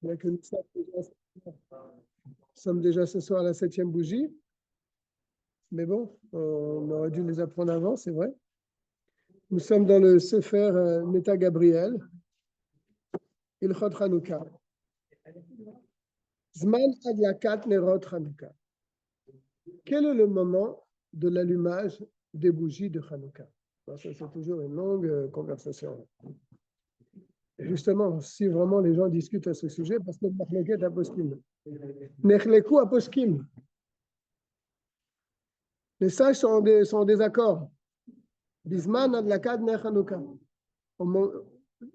Bien que nous sommes déjà ce soir à la 7e bougie. Mais bon, on aurait dû les apprendre avant, c'est vrai. Nous sommes dans le Sefer Neta Gabriel, Ilchot Hanouka. Zman Adlakat Nerot Hanouka. Quel est le moment de l'allumage des bougies de Hanouka? Ça, c'est toujours une longue conversation. Et justement, si vraiment les gens discutent à ce sujet, parce que Machleket Aposkim. Nechleku Aposkim. Les sages sont en désaccord. Bisman Adlakad Ner Hanouka.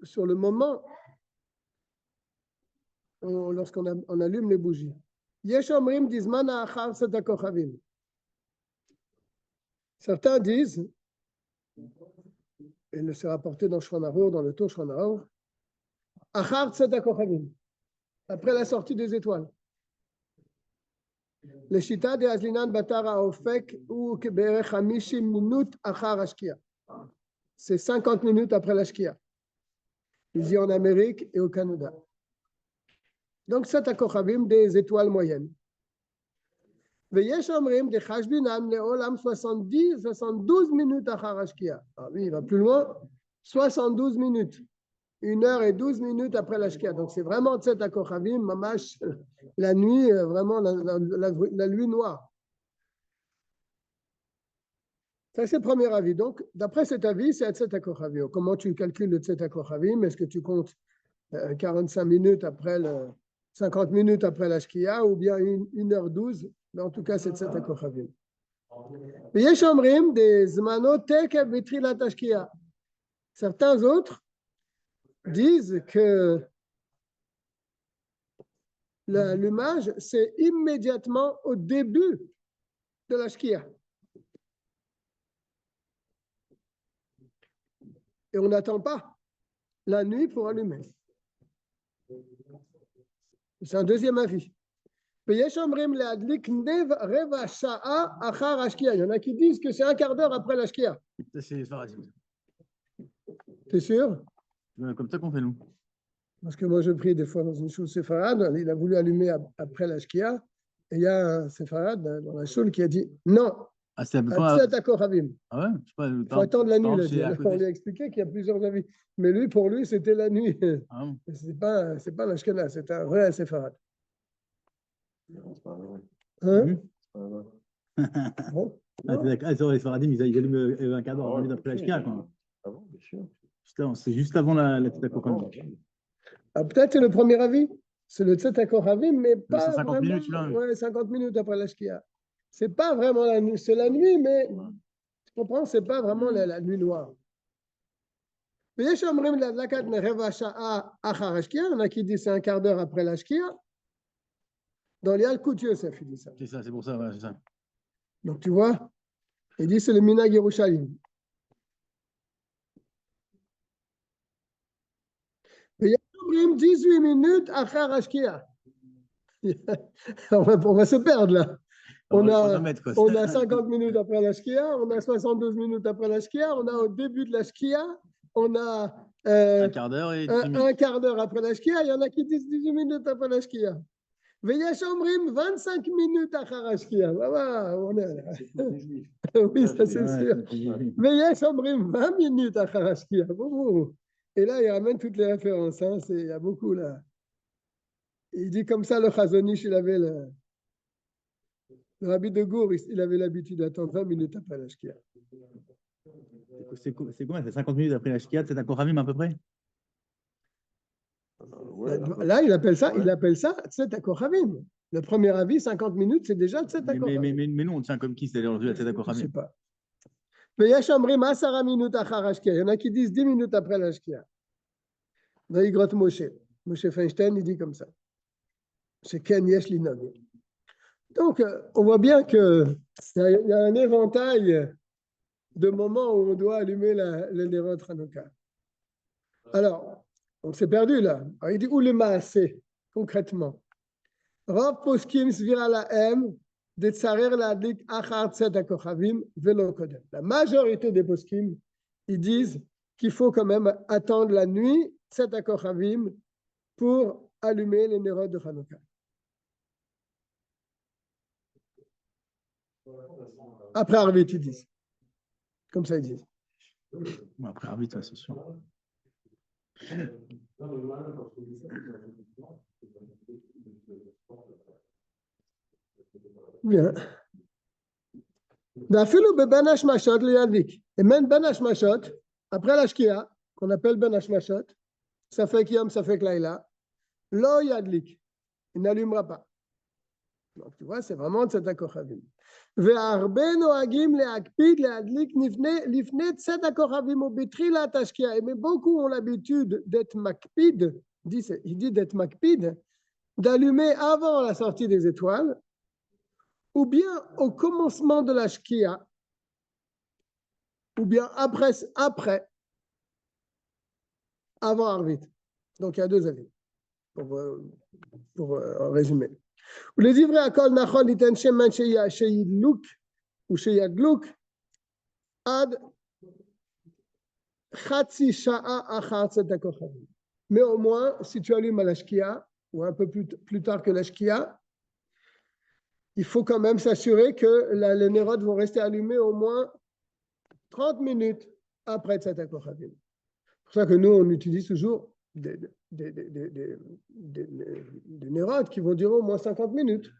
Sur le moment, lorsqu'on allume les bougies. Yesh Omrim Dizman Achar Sedakochavim. Certains disent, et c'est rapporté dans Shulchan Aruch, dans le Tour Shulchan Aruch, Achar Sedakochavim, après la sortie des étoiles. Le Shita de Azlinan Batara Ofek ou Keberech Hamishim Minut Achar Ashkia. C'est 50 minutes après la Shkia. Ici en Amérique et au Canada. Donc, c'est à Kochavim des étoiles moyennes. Veyesh Omrim de Chashbinam Leolam 72 minutes Achar Ashkia. Ah oui, il va plus loin. 72 minutes. 1h12 après la Shkia. Donc, c'est vraiment Tset à Kochavim, Mamash, la nuit, vraiment la nuit noire. Ça, c'est le premier avis. Donc, d'après cet avis, c'est Tset à Kochavim. Comment tu calcules le Tset à Kochavim? Est-ce que tu comptes 45 minutes après 50 minutes après la Shkia ou bien 1h12? Mais en tout cas, c'est Tset à Kochavim. Veyesh Omrim des Zmano Tekev Vitrilat Shkia. Certains autres disent que l'allumage, c'est immédiatement au début de la Shkia. Et on n'attend pas la nuit pour allumer. C'est un deuxième avis. Il y en a qui disent que c'est un quart d'heure après la Shkia. C'est Faradim. T'es sûr? Comme ça qu'on fait nous. Parce que moi, je prie des fois dans une choule séfarade, il a voulu allumer après la Shkia, et il y a un séfarade dans la choule qui a dit non. Ah, c'est à peu près. Ah ouais? Je sais pas, il faut attendre la nuit. On lui a expliqué qu'il y a plusieurs avis. Mais lui, pour lui, c'était la nuit. Ah bon? C'est pas la Shkena, c'est un vrai séfarade. Hein? Bon. Sur les Faradim, ils allument un quart d'heure après la Shkia, quoi. Ah bon, bien sûr. C'est juste avant la Teta Kochavim. Ah, peut-être c'est le premier avis. C'est le Teta Kochavim, mais pas 50 vraiment. Minutes, là. Ouais, 50 minutes après la Shkia. C'est pas vraiment la nuit. C'est la nuit, mais tu comprends, c'est pas vraiment la nuit noire. Il y en a qui disent c'est un quart d'heure après la Shkia. Dans les Yalkut Yosef, il dit ça. C'est ça, c'est pour ça, ouais, c'est ça. Donc tu vois, il dit c'est le Minag Yerushalayim. Il y a 18 minutes après la Shkia. On va se perdre là. On a 50 minutes après la Shkia, on a 72 minutes après la Shkia, on a au début de la Shkia, on a un quart d'heure et un quart d'heure après la Shkia, il y en a qui disent 18 minutes après la Shkia. Veyesh Omrim 25 minutes après la Shkia. On est là. Oui, ça c'est sûr. Veyesh Omrim 20 minutes après la Shkia. Et là, il ramène toutes les références. Hein. Il y a beaucoup là. Il dit comme ça, le Chazonish, il avait le Rabbi de Gour, il avait l'habitude d'attendre 20 minutes après la Shkia. C'est combien? C'est 50 minutes après la Shkia, c'est à Kochavim à peu près? Là, il appelle ça Tset à Kochavim. Le premier avis, 50 minutes, c'est déjà Tset à Kochavim. Mais nous, on tient comme qui? C'est-à-dire aujourd'hui à Tset à Kochavim? Je ne sais pas. Mais Yashamrim, 10 minutes après la Shkia. Il y en a qui disent 10 minutes après la Shkia. Dans Igrot Moshe. Moshe Feinstein, il dit comme ça. C'est Ken Yesh Linog. Donc, on voit bien qu'il y a un éventail de moments où on doit allumer le Nerot Hanouka. Alors, on s'est perdu là. Alors, il dit où le maasé, concrètement. Rav poskim svira lahem de tsarer l'adlik achar tzet hakochavim velo kodem. La majorité des poskim, ils disent qu'il faut quand même attendre la nuit tzet hakochavim pour allumer les nérotes de Hanouka. Après Arvit, ils disent. Comme ça, ils disent. Après Arvit, c'est sûr. Bien. Et même Ben Hashmashot, après la Shkia, qu'on appelle Ben Hashmashot, ça fait Kiyom, ça fait Klaïla, Lo Yadlik, il n'allumera pas. Donc tu vois, c'est vraiment Tzedek HaKochavim. והרבה נוהגים להקפיד להדליק לפני צאת הכוכבים ובתחילת השקיעה. Mais beaucoup ont l'habitude d'être makpid, il dit d'être makpid, d'allumer avant la sortie des étoiles, ou bien au commencement de la shkia, ou bien après avant Arvit. Donc il y a deux avis, pour résumer. Les ivrei akol nachon liten shemen sheyidluk ou sheyadluk ad chatzi sha'a achar tzedek kochavim. Mais au moins, si tu allumes à la shkia, ou un peu plus tard que la shkia, il faut quand même s'assurer que les nérotes vont rester allumés au moins 30 minutes après tzedek kochavim. C'est pour ça que nous, on utilise toujours des nérotes qui vont durer au moins 50 minutes.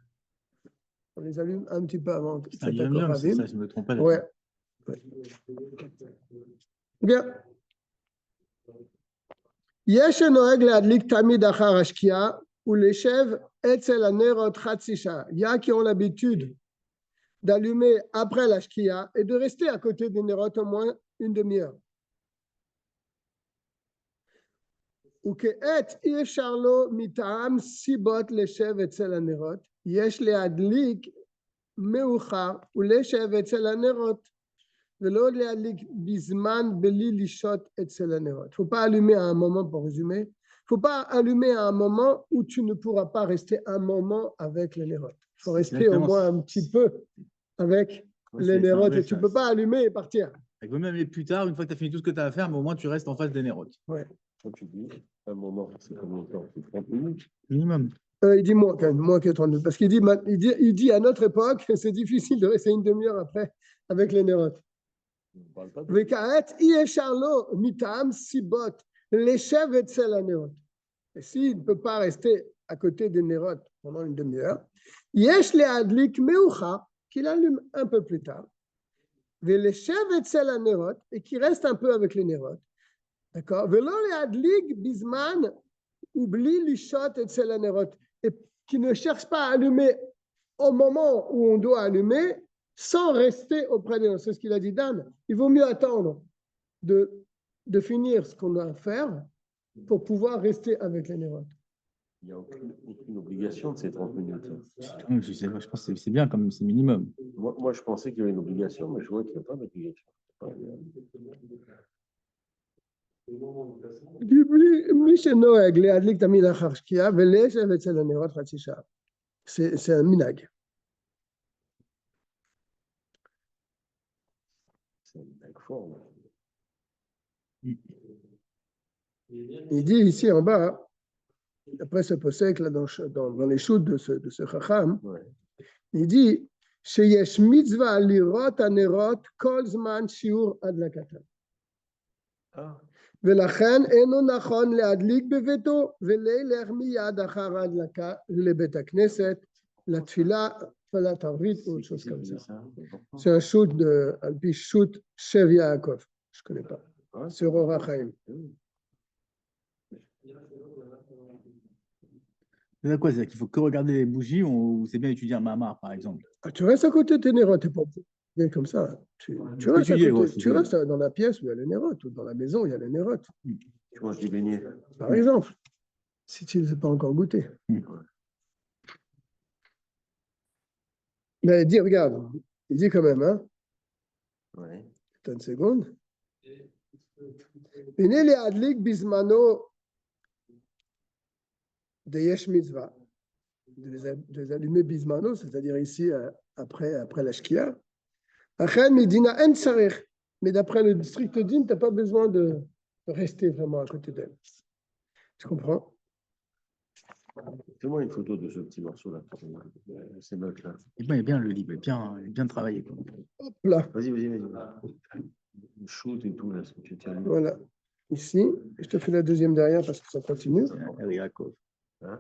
On les allume un petit peu avant. C'est ça, je me trompe pas. Ouais. Bien. יש שנוהג להדליק תמיד אחר השקיעה ולשב אצל הנרות חצי שעה. Il y a qui ont l'habitude d'allumer après la shkia et de rester à côté des nérotes au moins une demi-heure. וכעת אי אפשר לו מטעם סיבות לשב אצל הנרות. יש להדליק מאוחר ולשב אצל הנרות ולא להדליק בזמן בלי לשהות אצל הנרות. Il ne faut pas allumer à un moment, pour résumer, il ne faut pas allumer à un moment où tu ne pourras pas rester un moment avec les nérotes. Il faut rester au moins un petit peu avec les nérotes et tu ne peux pas allumer et partir. Il vaut même aller plus tard, une fois que tu as fini tout ce que tu as à faire, mais au moins tu restes en face des nérotes. Ouais. Quand tu dis un moment, c'est combien de temps? C'est 30 minutes Minimum. Il dit moins, quand même, moins que 30 minutes. Parce qu'il dit à notre époque, c'est difficile de rester une demi-heure après avec les nérotes. וכעת אי אפשר לו מטעם סיבות לשב אצל הנרות. Et s'il ne peut pas rester à côté des nérotes pendant une demi-heure, יש להדליק מאוחר, qu'il allume un peu plus tard, ולשב אצל הנרות, et qu'il reste un peu avec les nérotes, d'accord? ולא להדליק בזמן ובלי לשהות אצל הנרות, et qui ne cherche pas à allumer au moment où on doit allumer, sans rester auprès des nérotes. C'est ce qu'il a dit Dan. Il vaut mieux attendre de finir ce qu'on a à faire pour pouvoir rester avec les nérotes. Il n'y a aucune obligation de ces 30 minutes. Je pense que c'est bien, comme c'est minimum. Moi, je pensais qu'il y avait une obligation, mais je vois qu'il n'y a pas d'obligation. C'est un minag. C'est un minag fort. Il dit ici en bas, après ce posek là dans les chutes de ce chacham, ouais. Il dit שיש מצווה לראות הנרות כל זמן שיעור הדלקתם. ולכן אינו נכון להדליק בביתו וללך מיד אחר ההדלקה לבית הכנסת, לתפילה ולתערבית ou chose comme ça. C'est un shoot על פי shoot Shev Yaakov, je ne connais pas, sur Or HaChaim. C'est quoi? C'est qu'il faut que regarder les bougies ou c'est bien étudier un mamar, par exemple? Tu restes à côté de tes nérotes, tu n'es pas bien comme ça. Tu restes, tu restes dans la pièce où il y a les nérotes, ou dans la maison où il y a les nérotes. Tu manges des beignets. Par exemple, si tu ne les as pas encore goûtés. Mais il dit, regarde, il dit quand même, hein? Ouais. Attends une seconde. Venez les adlik bismano de Yesh Mitzvah, de les allumer bismano, c'est-à-dire ici, après la shkia. Mais d'après le strict din, tu n'as pas besoin de rester vraiment à côté d'elle. Tu comprends? Fais-moi une photo de ce petit morceau-là. Ces notes-là. Il est bien le livre, il est bien travaillé. Quoi. Hop là. Vas-y. Le shoot et tout, là, ce que tu tiens. Voilà. Ici, je te fais la deuxième derrière parce que ça continue. Hein?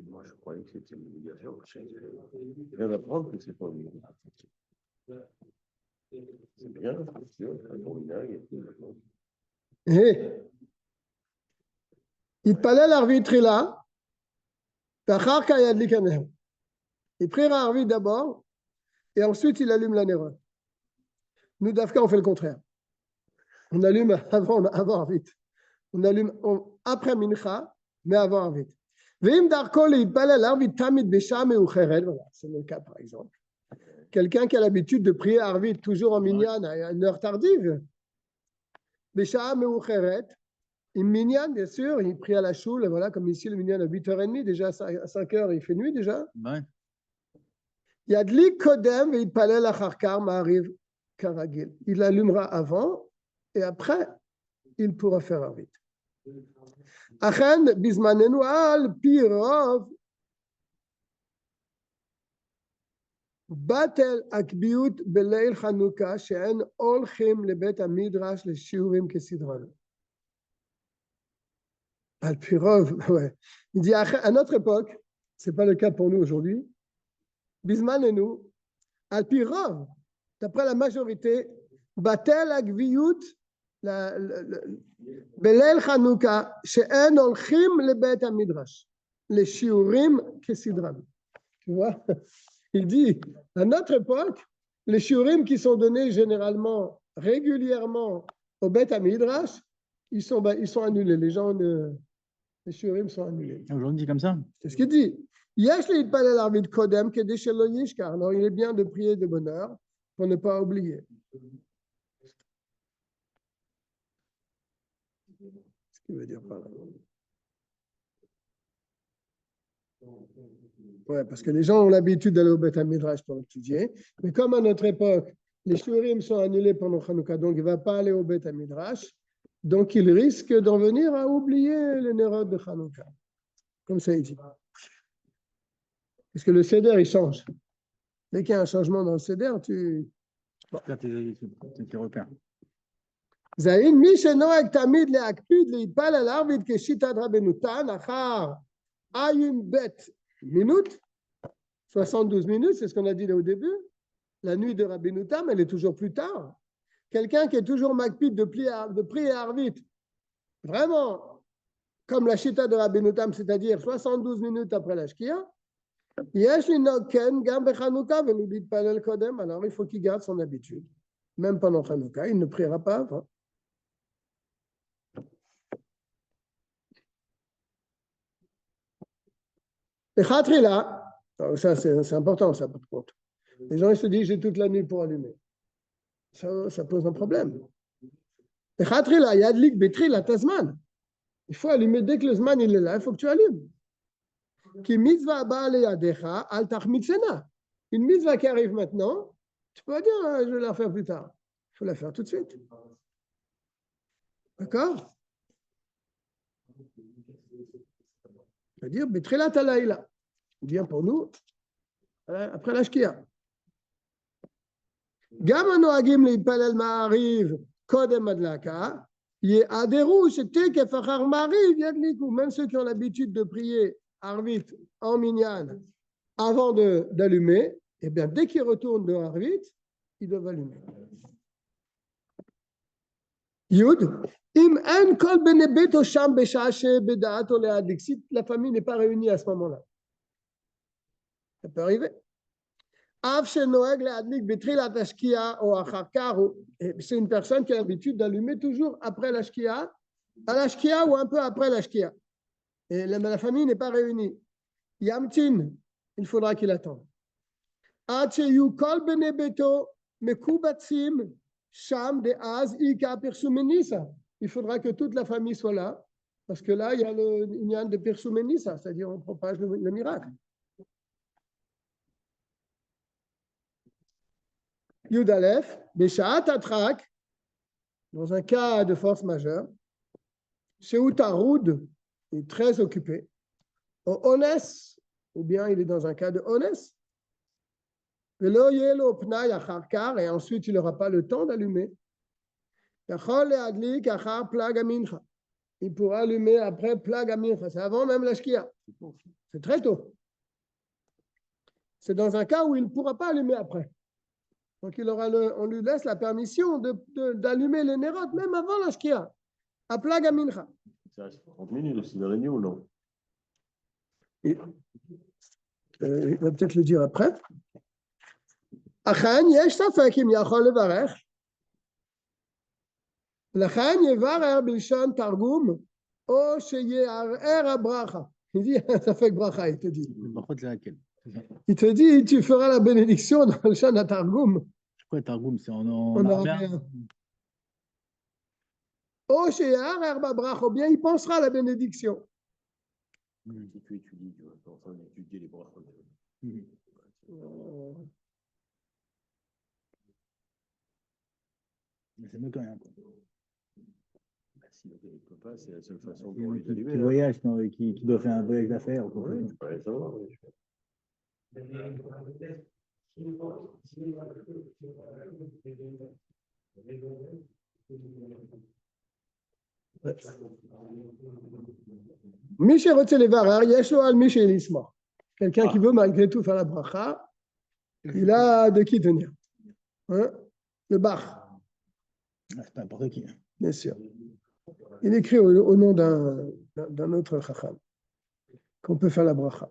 Moi, je croyais que c'était une obligation. Je viens d'apprendre que c'est pas obligatoire. C'est bien, c'est sûr, un bon minage et tout. התפלל ערבית תחילה, ואחר כך ידליק הנר. Il prie Arvit d'abord, et ensuite il allume la néroth. Nous, d'Afka, on fait le contraire. On allume avant Arvit. On allume après Mincha, mais avant Arvit. Veim darko להתפלל ערבית תמיד בשעה מאוחרת, voilà, c'est le cas par exemple. Quelqu'un qui a l'habitude de prier Arvit toujours en minyan à une heure tardive, בשעה מאוחרת, il minyan, bien sûr, il prie à la choule, voilà, comme ici le minyan à 8h30, déjà à 5h, il fait nuit déjà. Ouais. Yadlik kodem et itpalel acharkar ma'ariv karagil. Il allumera avant et après, il pourra faire Arvit. Achen, bizmanenu al pirov batel akbiut beleil Chanukah she'en olchim lebet hamidrash leshiurim kesidran. Al-Pirov, ouais. Il dit à notre époque, ce n'est pas le cas pour nous aujourd'hui, Bisman et nous, Al-Pirov, d'après la majorité, Batel Agviyut, Belel Chanukah, She'en Olchim le Bet Midrash, les Shiurim Kesidram. Tu vois? Il dit, à notre époque, les Shiurim qui sont donnés généralement, régulièrement au Bet Midrash, ils sont annulés. Les gens ne. Les shiurim sont annulés. Aujourd'hui, comme ça. C'est ce qu'il dit. Alors, il est bien de prier de bonne heure pour ne pas oublier. Ce qu'il veut dire par là. Ouais, parce que les gens ont l'habitude d'aller au Beth Midrash pour étudier. Mais comme à notre époque, les shiurim sont annulés pendant Hanouka, donc il ne va pas aller au Beth Midrash. Donc, il risque d'en venir à oublier les néroth de Hanouka. Comme ça, il dit. Parce que le Seder, il change. Dès qu'il y a un changement dans le Seder, tu. tes repères. Zayin, mi shenoeg tamid leakpid leitpal al arvit keshitat Rabbeinu Tan achar ayun bet minutes, 72 minutes, c'est ce qu'on a dit là au début. La nuit de Rabbeinu Tam, elle est toujours plus tard. Quelqu'un qui est toujours makpid de prier Arvit, vraiment, comme la chita de Rabbeinu Tam, c'est-à-dire 72 minutes après la Shkia, alors il faut qu'il garde son habitude. Même pendant Hanouka, il ne priera pas avant. Et Khatrila, ça c'est important, ça par contre. Les gens ils se disent j'ai toute la nuit pour allumer. Ça pose un problème. Et Khatrila, yadlik betri la tazman. Il faut allumer dès que le zman il est là, il faut que tu allumes. Qui mitzvah ba'aleyadecha al tachmitzena. Une mitzvah qui arrive maintenant, tu peux pas dire je vais la faire plus tard. Il faut la faire tout de suite. D'accord? C'est-à-dire betrelat alayla. Bien pour nous, après la shkia. Gam anoagim leitpalel ma'ariv kodem adlaka. Ye'aderu shetekef achar ma'ariv yadliku. Même ceux qui ont l'habitude de prier Arvit en minyan avant d'allumer, eh bien, dès qu'ils retournent de Arvit, ils doivent allumer. Yud, im en kol benebeto sham beshashe bedaato leadlik. Si la famille n'est pas réunie à ce moment-là, ça peut arriver. Av shenoeg leadlik betrilat hashkia ou acharkar. C'est une personne qui a l'habitude d'allumer toujours après la shkia, à la shkia ou un peu après la shkia. Et la famille n'est pas réunie. Yamtin, il faudra qu'il attende. Il faudra que toute la famille soit là, parce que là, il y a le inyan de Pirsumenissa, c'est-à-dire on propage le miracle. Yudalef, Beshaat Atrak, dans un cas de force majeure, Shehu Taroud, il est très occupé. Au Ones, ou bien il est dans un cas de Ones. Velo yelo pnai achar kar, et ensuite il n'aura pas le temps d'allumer. Yachol leadlik achar plaga mincha. Il pourra allumer après plaga mincha. C'est avant même la shkia. C'est très tôt. C'est dans un cas où il ne pourra pas allumer après. Donc on lui laisse la permission d'allumer les nérotes même avant la shkia. À plaga mincha. Ça reste 30 minutes aussi dans la nuit ou non? Il va peut-être le dire après. Achan yesh safek im yachol levarech. L'achan yevarer bilshon targum o sheye'arer habracha. Il dit safek bracha, il te dit. C'est laquelle? Il te dit, tu feras la bénédiction dans le Shana Targum. C'est quoi Targum? C'est en arabe? Oh, chez Herba Brach, ou bien il pensera à la bénédiction. Si tu étudies, tu vas en train d'étudier les brachot. C'est mieux que rien. Si le gars ne peut pas, c'est la seule façon pour lui d'allumer. Qui voyage, qui doit faire un voyage d'affaires. Oui, ça va. Michel Rotelevarar, Yeshua al Michel Isma. Quelqu'un qui veut malgré tout faire la bracha, il a de qui tenir. Hein? Le Bach. C'est pas n'importe qui. Bien sûr. Il écrit au nom d'un autre chacham qu'on peut faire la bracha.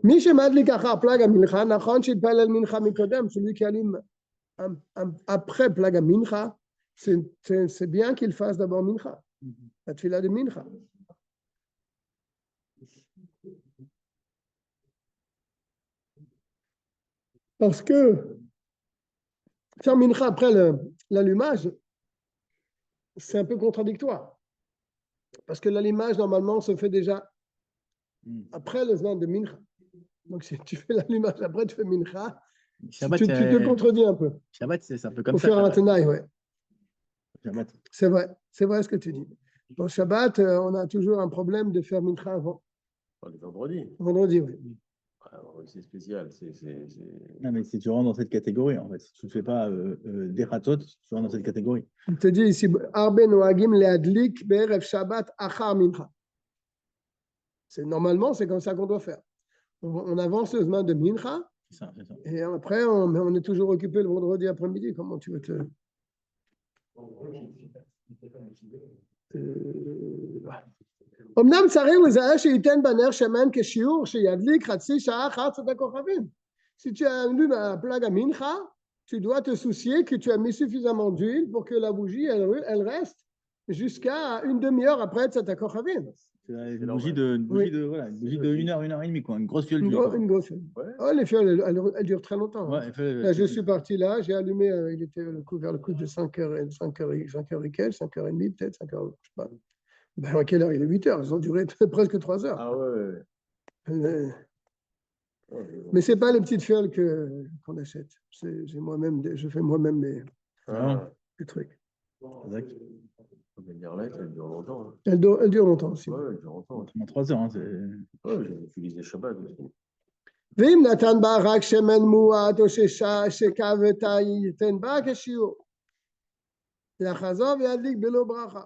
Michel Madlik Achar Plaga Mincha, Nachon Shitpel El Mincha Mikodem, celui qui allume après Plaga Mincha, c'est bien qu'il fasse d'abord Mincha, la tefila de Mincha. Parce que faire Mincha après l'allumage, c'est un peu contradictoire. Parce que l'allumage, normalement, se fait déjà après le zman de Mincha. Donc, si tu fais l'allumage après, tu fais Mincha, Shabbat, tu te contredis un peu. Shabbat, c'est un peu comme Pour ça. faire un tenaille, ouais. Shabbat. C'est vrai ce que tu dis. Dans Shabbat, on a toujours un problème de faire Mincha avant. Les vendredis. Vendredi, oui. C'est spécial. Non, mais si tu rentres dans cette catégorie, en fait, si tu ne fais pas des ratot, tu rentres dans cette catégorie. Il te dit ici, Arbe Noagim Leadlik Be'erev Shabbat Achar Mincha. Normalement, c'est comme ça qu'on doit faire. On avance le zman de Mincha, C'est ça. et après, on est toujours occupé le vendredi après-midi. Comment tu veux te... אמנם צריך לזהה שייתן בנר שמן כשיעור שידליק חצי שעה אחת צאת הכוכבים. Si tu allumes un plague à mincha, tu dois te soucier que tu as mis suffisamment d'huile pour que la bougie, elle reste jusqu'à une demi-heure après Tzat HaKochavim. C'est une bougie de 1 heure, 1 heure et demie, quoi. Une grosse fiole d'huile. Une grosse fiole. Ouais. Oh, les fioles, elles durent très longtemps. Ouais, là, je suis parti là, j'ai allumé, il était vers le coup de 5h et quelques, 5h30 peut-être, 5h, je sais pas. Ben, à quelle heure? Il est 8h, ils ont duré presque 3 heures. Ah ouais. Mais ce n'est pas les petites fioles qu'on achète. Je fais moi-même mes trucs. Exact. Elle dure longtemps. Hein. Elle dure longtemps aussi. Ouais, elle dure longtemps. 3 heures. Hein, ouais, j'utilise les Shabbat aussi. ואם נתן בה רק שמן מועט או שכבתה ייתן בה כשיעור. לחזור וידליק בלא ברכה.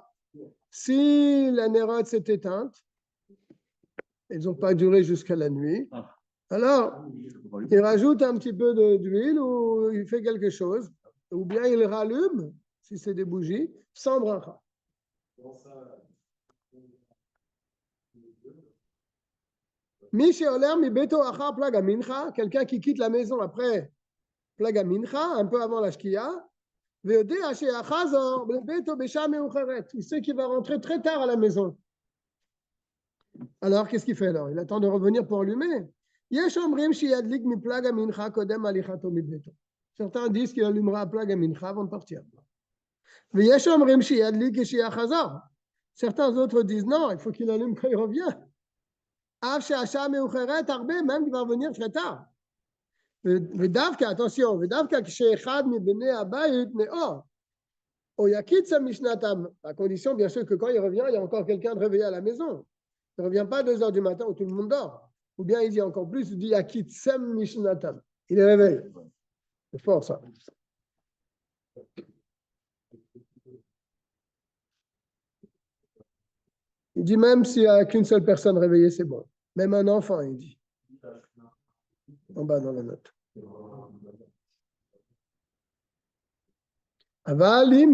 Si la nérote s'est éteinte, elles n'ont pas duré jusqu'à la nuit, alors il rajoute un petit peu d'huile ou il fait quelque chose, ou bien il rallume, si c'est des bougies, sans bracha. Quelqu'un qui quitte la maison après plaga mincha, un peu avant la shkia, il sait qu'il va rentrer très tard à la maison. Alors, qu'est-ce qu'il fait alors? Il attend de revenir pour allumer. Certains disent qu'il allumera à plaga mincha avant de partir. Certains autres disent non, il faut qu'il allume quand il revient. Même qu'il va revenir très tard. ודווקא, attention, ודווקא כשאחד מבני הבית נאור, או יקיצה משנתם, à condition bien sûr que quand il revient, il y a encore quelqu'un de réveillé à la maison. Il ne revient pas à 2 heures du matin où tout le monde dort. Ou bien il dit encore plus, il dit yakitsem mishnatam. Il est réveillé. C'est fort ça. Il dit même s'il n'y a qu'une seule personne réveillée, c'est bon. Même un enfant, il dit. En bas dans la note. אבל אם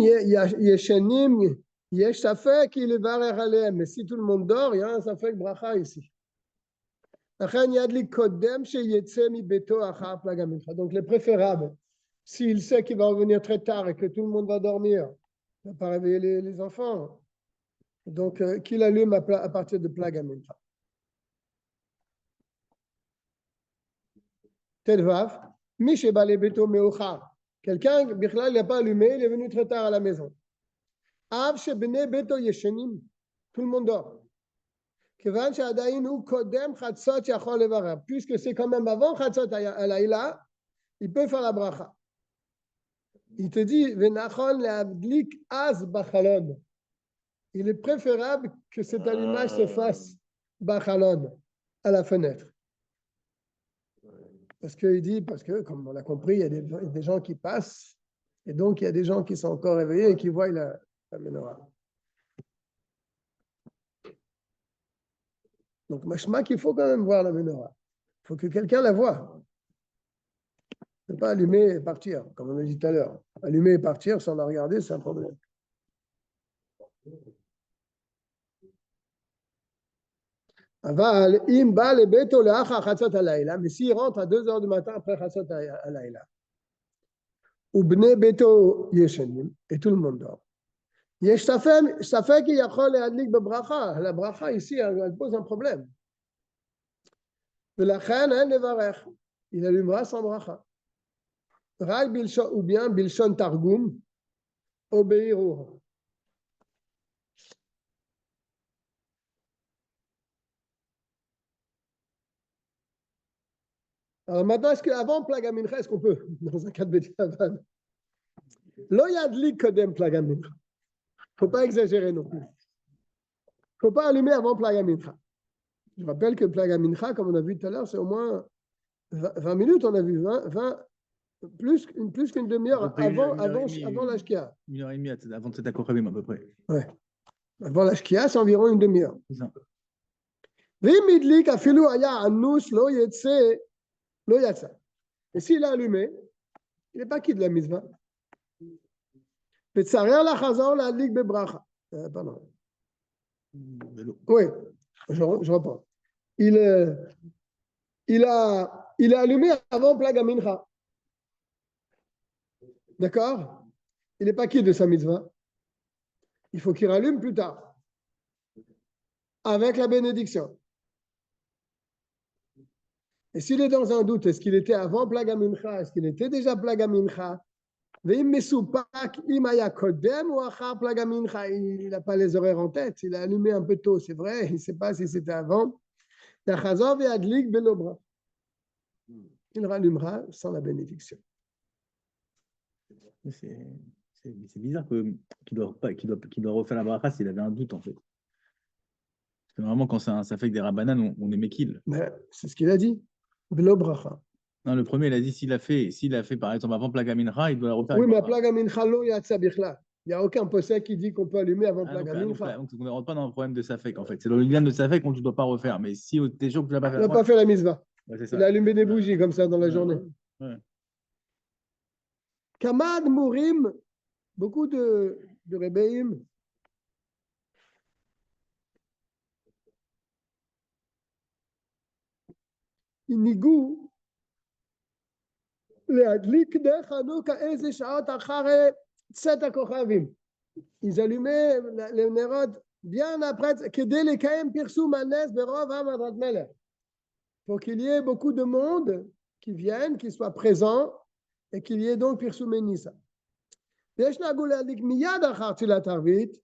ישנים, יש ספק כי לברך עליהם. Mais si tout le monde dort, il y a un ספק ברכה ici. לכן ידליק קודם שיצא מביתו אחר פלג המנחה. Donc le préférable, s'il sait qu'il va revenir très tard et que tout le monde va dormir, il ne va pas réveiller les enfants. Donc qu'il allume à partir de plag המנחה. Telvav, מי שבא לביתו מאוחר. Quelqu'un, Bichlal, il n'a pas allumé, il est venu très tard à la maison. Av shebnei beto yeshenim, tout le monde dort. Kevan she'adayin hu kodem chatzot yachol levarer. Puisque c'est quand même avant chatzot halayla, il peut faire la bracha. Il te dit, venachon le'avdlik az bachalon. Il est préférable que cet allumage se fasse bachalon, à la fenêtre. Parce qu'il dit, parce que, comme on l'a compris, il y a des gens qui passent, et donc il y a des gens qui sont encore réveillés et qui voient la menorah. Donc, machma qu'il faut quand même voir la menorah. Il faut que quelqu'un la voie. Ne pas allumer et partir, comme on a dit tout à l'heure. Allumer et partir sans la regarder, c'est un problème. אבל אם בא לביתו לאחר חצות הלילה, מסי rentre à 2 heures du matin après חצות הלילה, ובני ביתו ישנים, et tout le monde dort, יש ספק כי יכול להדליק בברכה, la bracha ici, elle pose un problème. ולכן אין לברך, il allumera sans bracha. רק בלשון, ou bien בלשון תרגום, או בהרהור. Alors maintenant, est-ce qu'avant Plag HaMincha, est-ce qu'on peut, dans un cas de Bediavad, Lo yadlik kodem Plag HaMincha. Il ne faut pas exagérer non plus. Il ne faut pas allumer avant Plag HaMincha. Je rappelle que Plag HaMincha, comme on a vu tout à l'heure, c'est au moins 20 minutes, on a vu 20 plus qu'une demi-heure avant la Shkia. 1h30 avant de cet Kochavim à peu près. Ouais. Avant la Shkia, c'est environ une demi-heure. C'est ça. Vim idlik afilu aya anus lo yetse. Et s'il a allumé, il n'est pas qui de la mitzvah. Pardon. Oui, je reprends. Il a allumé avant Plag HaMincha. D'accord? Il n'est pas qui de sa mitzvah. Il faut qu'il rallume plus tard. Avec la bénédiction. Et s'il est dans un doute, est-ce qu'il était avant Plag HaMincha? Est-ce qu'il était déjà Plag HaMincha? Il n'a pas les horaires en tête. Il a allumé un peu tôt, c'est vrai. Il ne sait pas si c'était avant. Il rallumera sans la bénédiction. C'est bizarre qu'il doit refaire la bracha s'il avait un doute en fait. Parce que normalement, quand ça fait que des rabbanan, on est mekil. C'est ce qu'il a dit. Belo bracha. Non, le premier, il a dit s'il a fait par exemple avant Plag HaMincha, il doit la refaire. Oui, mais Plag HaMincha lo yatsa bichla. Il n'y a aucun possède qui dit qu'on peut allumer avant Plag HaMincha. Donc on ne rentre pas dans le problème de Safek en fait. C'est dans le lien de Safek qu'on ne doit pas refaire. Mais si t'es sûr que tu l'as pas fait. Il n'a pas fait la mitzvah. Ouais, il a allumé des bougies comme ça dans la journée. Ouais. Kamad Mourim, beaucoup de Rebbeim. הניגו להדליק נר חנוכה איזה שעות אחרי צאת הכוכבים. Ils allumaient les nérodes bien après, כדי לקיים פרסום הנס ברוב עם אדמת מלך. Pour qu'il y ait beaucoup de monde qui viennent, qui soient présents, et qu'il y ait donc פרסום ניסה. ויש נהגו להדליק מיד אחר תפילת ערבית.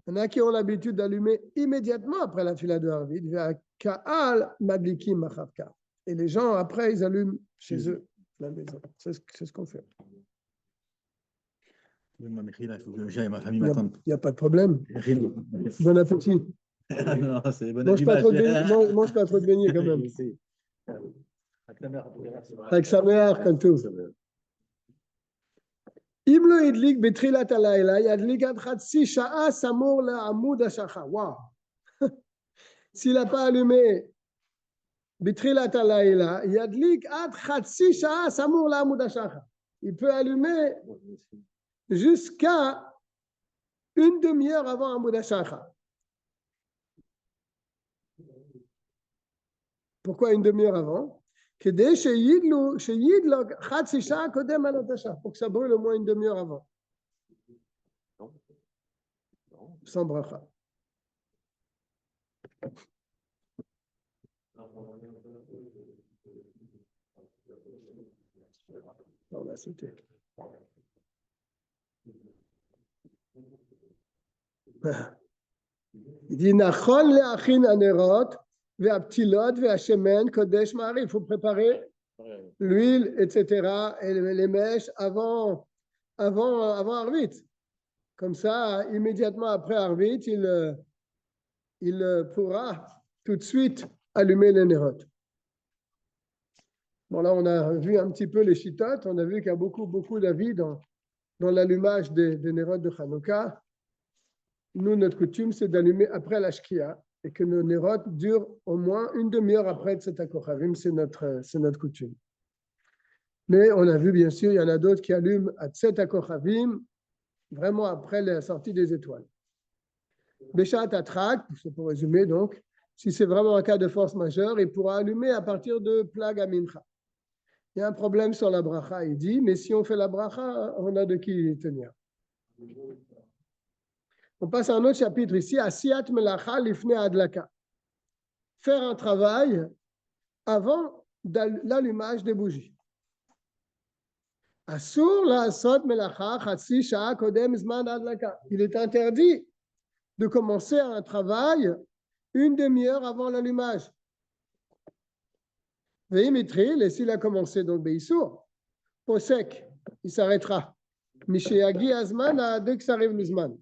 Il y en a qui ont l'habitude d'allumer immédiatement après la tefila de Arvit, et Et les gens, après, ils allument chez eux, la maison. C'est ce qu'on fait. Il faut que j'aille, ma famille Il m'attend. n'y a pas de problème. Bon appétit. Non, c'est bonne Mange pas, image. mange pas trop de beignets quand même. Avec sa mère, comme tout. אם לא הדליק בתחילת הלילה, ידליק עד חצי שעה סמור לעמוד השחר. וואו. S'il n'a pas allumé בתחילת הלילה, ידליק עד חצי שעה סמור לעמוד השחר. Il peut allumer jusqu'à une demi-heure avant עמוד השחר. Pourquoi une demi-heure avant? כדי שידלוק חצי שעה קודם על השחר. Pour que ça brûle au moins une demi-heure avant. Sans bracha. On va sauter. Il dit Nachon le'achin anerot ve'aptilot ve'ashemen kodesh ma'ariv. Il faut préparer l'huile, etc. et les mèches avant Arvit. Comme ça, immédiatement après Arvit, il pourra tout de suite allumer les nérotes. Bon, là, on a vu un petit peu les chitotes. On a vu qu'il y a beaucoup d'avis dans l'allumage des nérotes de Hanouka. Nous, notre coutume, c'est d'allumer après la shkia et que nos nérotes durent au moins une demi-heure après Tzet HaKochavim. C'est notre coutume. Mais on a vu, bien sûr, il y en a d'autres qui allument à Tzet HaKochavim vraiment après la sortie des étoiles. Beshat Atrak, c'est pour résumer donc, si c'est vraiment un cas de force majeure, il pourra allumer à partir de Plag Amincha. Il y a un problème sur la bracha, il dit, mais si on fait la bracha, on a de qui tenir. On passe à un autre chapitre ici, Asiyat Melacha Lifne Adlaka. Faire un travail avant l'allumage des bougies. Asur la'asot melacha chatsi sha'a kodem zman adlaka. Il est interdit de commencer un travail une demi-heure avant l'allumage. Veimitril, et s'il a commencé donc Beissour, au sec, il s'arrêtera. Mishéagi azman, dès que ça arrive le zman.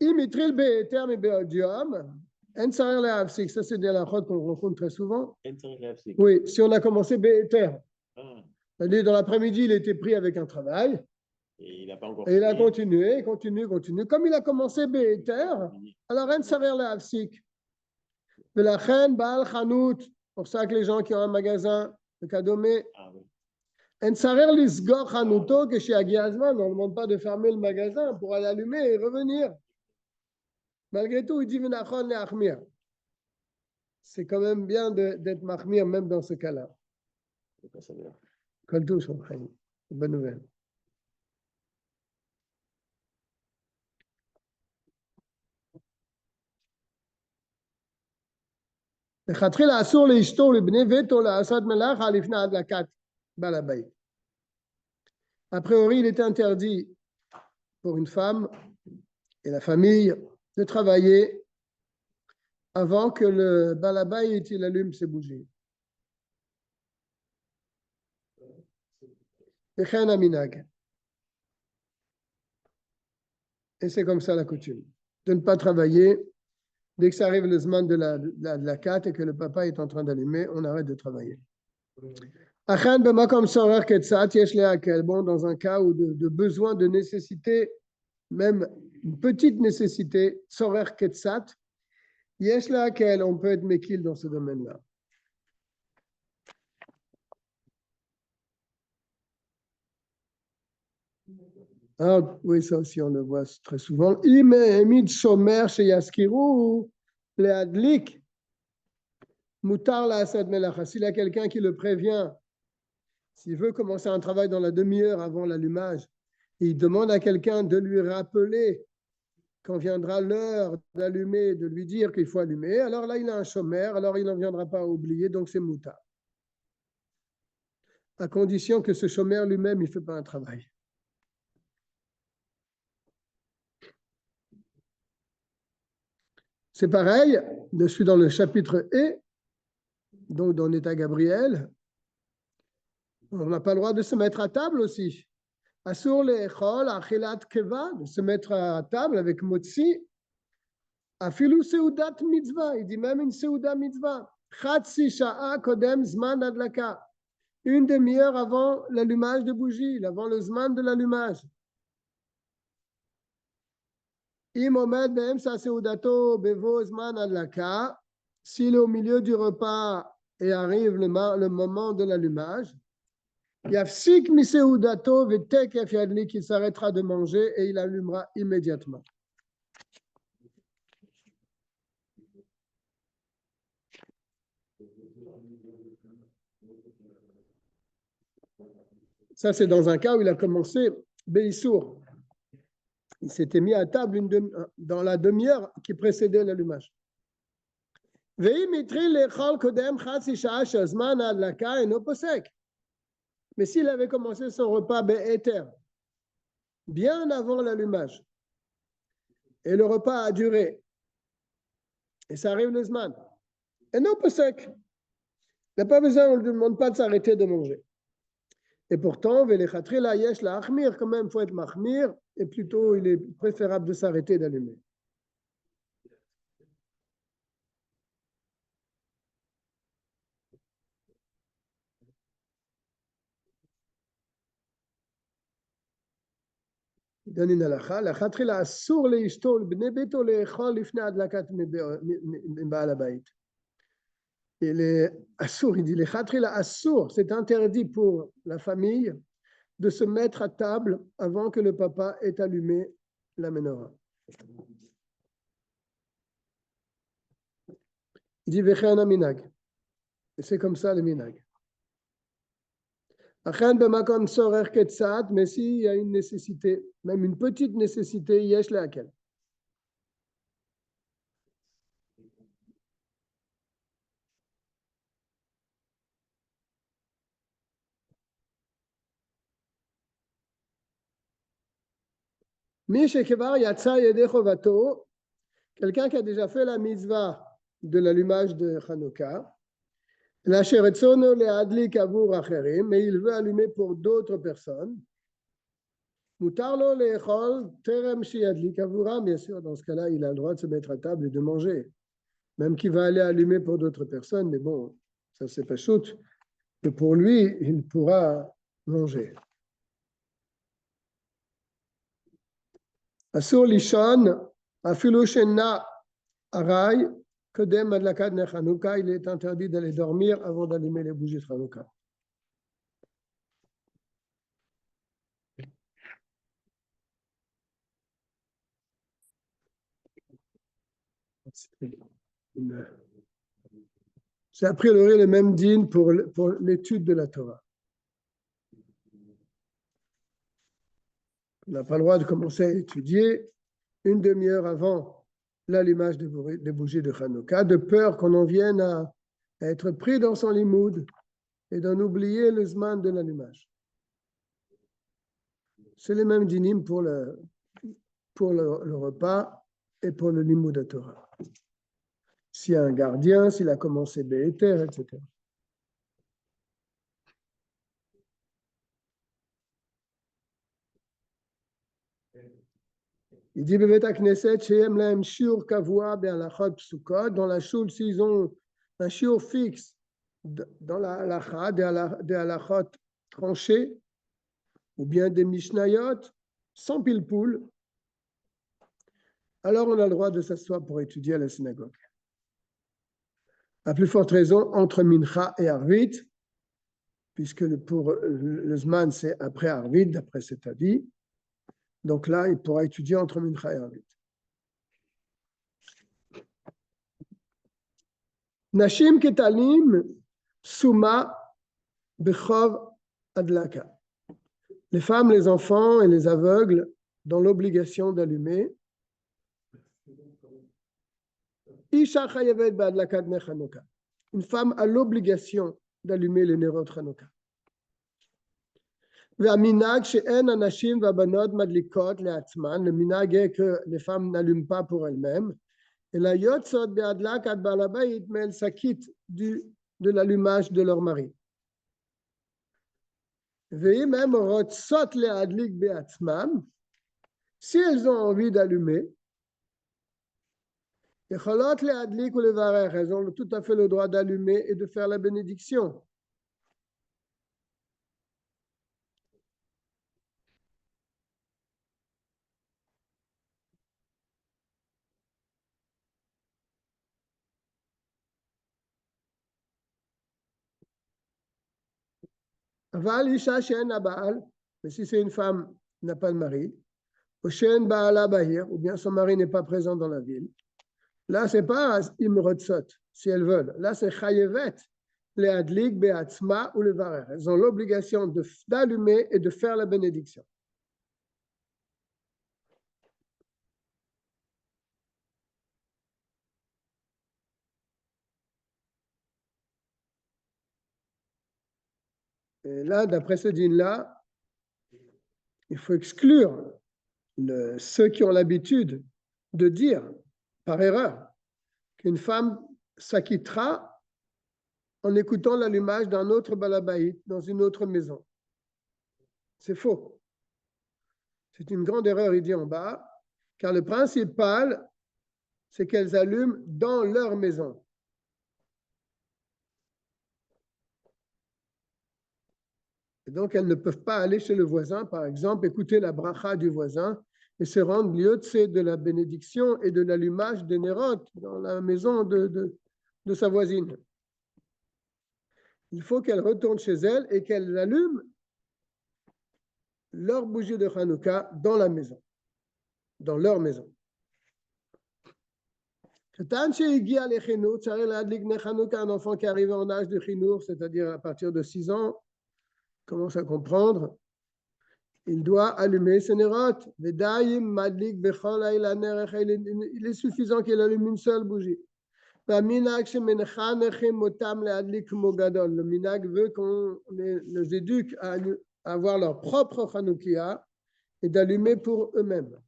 Imitril be'eter mi be'odium, en sarer le'afsik. Ça, c'est des halachot qu'on rencontre très souvent. Oui, si on a commencé be'eter. C'est-à-dire, dans l'après-midi, il était pris avec un travail. Et il n'a pas encore et il a continué. Comme il a commencé be'eter, alors en sarer le'afsik. Velachen ba'al chanout, pour ça que les gens qui ont un magasin, le kadomé, en sarer lisgor chanouto que chez Agiazman, on ne demande pas de fermer le magasin pour aller allumer et revenir. Malgré tout, il dit Venachon le achmir. C'est quand même bien d'être mahmir même dans ce cas-là. Kol touche, bonne nouvelle. לכתחילה אסור לאשתו ולבני ביתו לעשות מלאכה לפני הדלקת בעל הבית. A priori, il est interdit pour une femme et la famille de travailler avant que le בעל הבית il allume ses bougies. וכן המנהג. Et c'est comme ça la coutume, de ne pas travailler. Dès que ça arrive le zman de la 4 et que le papa est en train d'allumer, on arrête de travailler. Bon, dans un cas où de besoin, de nécessité, même une petite nécessité, sorer ketsat, yesh laquelle on peut être mekil dans ce domaine-là. Ah, oui, ça aussi, on le voit très souvent. Imid shomer chez Yaskiru, le adlik, mutar la asad melacha. S'il y a quelqu'un qui le prévient, s'il veut commencer un travail dans la demi-heure avant l'allumage, il demande à quelqu'un de lui rappeler quand viendra l'heure d'allumer, de lui dire qu'il faut allumer, alors là, il a un shomer, alors il n'en viendra pas à oublier, donc c'est mutar. À condition que ce shomer lui-même, il ne fait pas un travail. C'est pareil, je suis dans le chapitre E, donc dans l'état Gabriel. On n'a pas le droit de se mettre à table aussi. Asur le'echol achilat keva, de se mettre à table avec motzi. Afilu seudat mitzvah, il dit même une seuda mitzvah. Chatsi sha'a kodem zman adlaka. Une demi-heure avant l'allumage de bougie, avant le zman de l'allumage. Im omed be'em sa seudato bevo zman adlaka. S'il est au milieu du repas et arrive le moment de l'allumage, Yafsik miseudato vetekef yadlik, il s'arrêtera de manger et il allumera immédiatement. Ça, c'est dans un cas où il a commencé Beissour. Il s'était mis à table dans la demi-heure qui précédait l'allumage. Mais s'il avait commencé son repas Be'eter, bien avant l'allumage, et le repas a duré, et ça arrive le Zman, et non posek, il n'a pas besoin, on ne lui demande pas de s'arrêter de manger. Et pourtant, Velechatri la yesh la achmir, quand même, il faut être mahmir, et plutôt il est préférable de s'arrêter d'allumer. Il donne une halakha, la chatri la assur le ishto, le bnei beto le echol lifne adlakat m'baal habayit. Et les assur, il dit, les chatri la assur, c'est interdit pour la famille de se mettre à table avant que le papa ait allumé la menorah. Il dit Vechena minag. Et c'est comme ça le minag. Achen b'makom sorer ketzat, mais s'il y a une nécessité, même une petite nécessité, yesh le'akel. Mi shekevar yatsa yedei chovato, quelqu'un qui a déjà fait la mitzvah de l'allumage de Hanouka, la sheretzono le'adlik avur acherim, mais il veut allumer pour d'autres personnes. Mutarlo le'echol terem sheyadlik avura, bien sûr, dans ce cas-là, il a le droit de se mettre à table et de manger. Même qu'il va aller allumer pour d'autres personnes, mais bon, ça c'est pas shoot, que pour lui, il pourra manger. Asur lishon, afilu shenna aray, kodem adlakat ner Hanouka, il est interdit d'aller dormir avant d'allumer les bougies de Hanouka. C'est a priori le même din pour l'étude de la Torah. On n'a pas le droit de commencer à étudier une demi-heure avant l'allumage des bougies de Hanouka, de peur qu'on en vienne à être pris dans son limoud et d'en oublier le zman de l'allumage. C'est les mêmes dinim pour le repas et pour le limoud de Torah. S'il y a un gardien, s'il a commencé Be'eter, etc. Il dit Bevet HaKnesset, Shehem Lahem Shiur Kavua Be'alachot Psukot. Dans la choule, s'ils ont un shiur fixe dans la halacha, des halachot tranchés, ou bien des mishnayot, sans pilpoul, alors on a le droit de s'asseoir pour étudier à la synagogue. À plus forte raison, entre Mincha et Arvit, puisque pour le Zman, c'est après Arvit, d'après cet avis. Donc là, il pourra étudier entre Mincha et Arvit. Nashim Ketalim, Suma, Bechov Adlaka. Les femmes, les enfants et les aveugles dans l'obligation d'allumer. Isha chayavet ba'adlakat ner Hanouka. Une femme a l'obligation d'allumer les nerot Hanouka. Ve'aminag she'en anashim va'banot madlikot le'atzman. Le minag est que les femmes n'allument pas pour elles-mêmes. Et la yotzot be'adlak ad balabayit, mais elles s'acquittent de l'allumage de leur mari. Veim hem rotzot le'adlik be'atzmam, si elles ont envie d'allumer, יכולות להדליק ולברך, elles ont tout à fait le droit d'allumer et de faire la bénédiction. אבל אישה שאין לה בעל, mais si c'est une femme qui n'a pas de mari, ou שאין בעלה בעיר, ou bien son mari n'est pas présent dans la ville, là c'est pas im rotzot, si elles veulent, là c'est chayevet, להדליק בעצמה ולברך. Elles ont l'obligation d'allumer et de faire la bénédiction. Et là, d'après ce dîne-là, il faut exclure ceux qui ont l'habitude de dire, par erreur, qu'une femme s'acquittera en écoutant l'allumage d'un autre balabaït dans une autre maison. C'est faux. C'est une grande erreur, il dit en bas, car le principal, c'est qu'elles allument dans leur maison. Et donc, elles ne peuvent pas aller chez le voisin, par exemple, écouter la bracha du voisin et se rendre liotse de la bénédiction et de l'allumage des nérotes dans la maison de sa voisine. Il faut qu'elles retournent chez elles et qu'elles allument leur bougie de Hanouka dans la maison, dans leur maison. Un enfant qui arrive en âge de chinour, c'est-à-dire à partir de 6 ans, commence à comprendre, il doit allumer ses nérotes. Il est suffisant qu'il allume une seule bougie. Le minag veut qu'on les éduque à avoir leur propre Hanoukia et d'allumer pour eux-mêmes.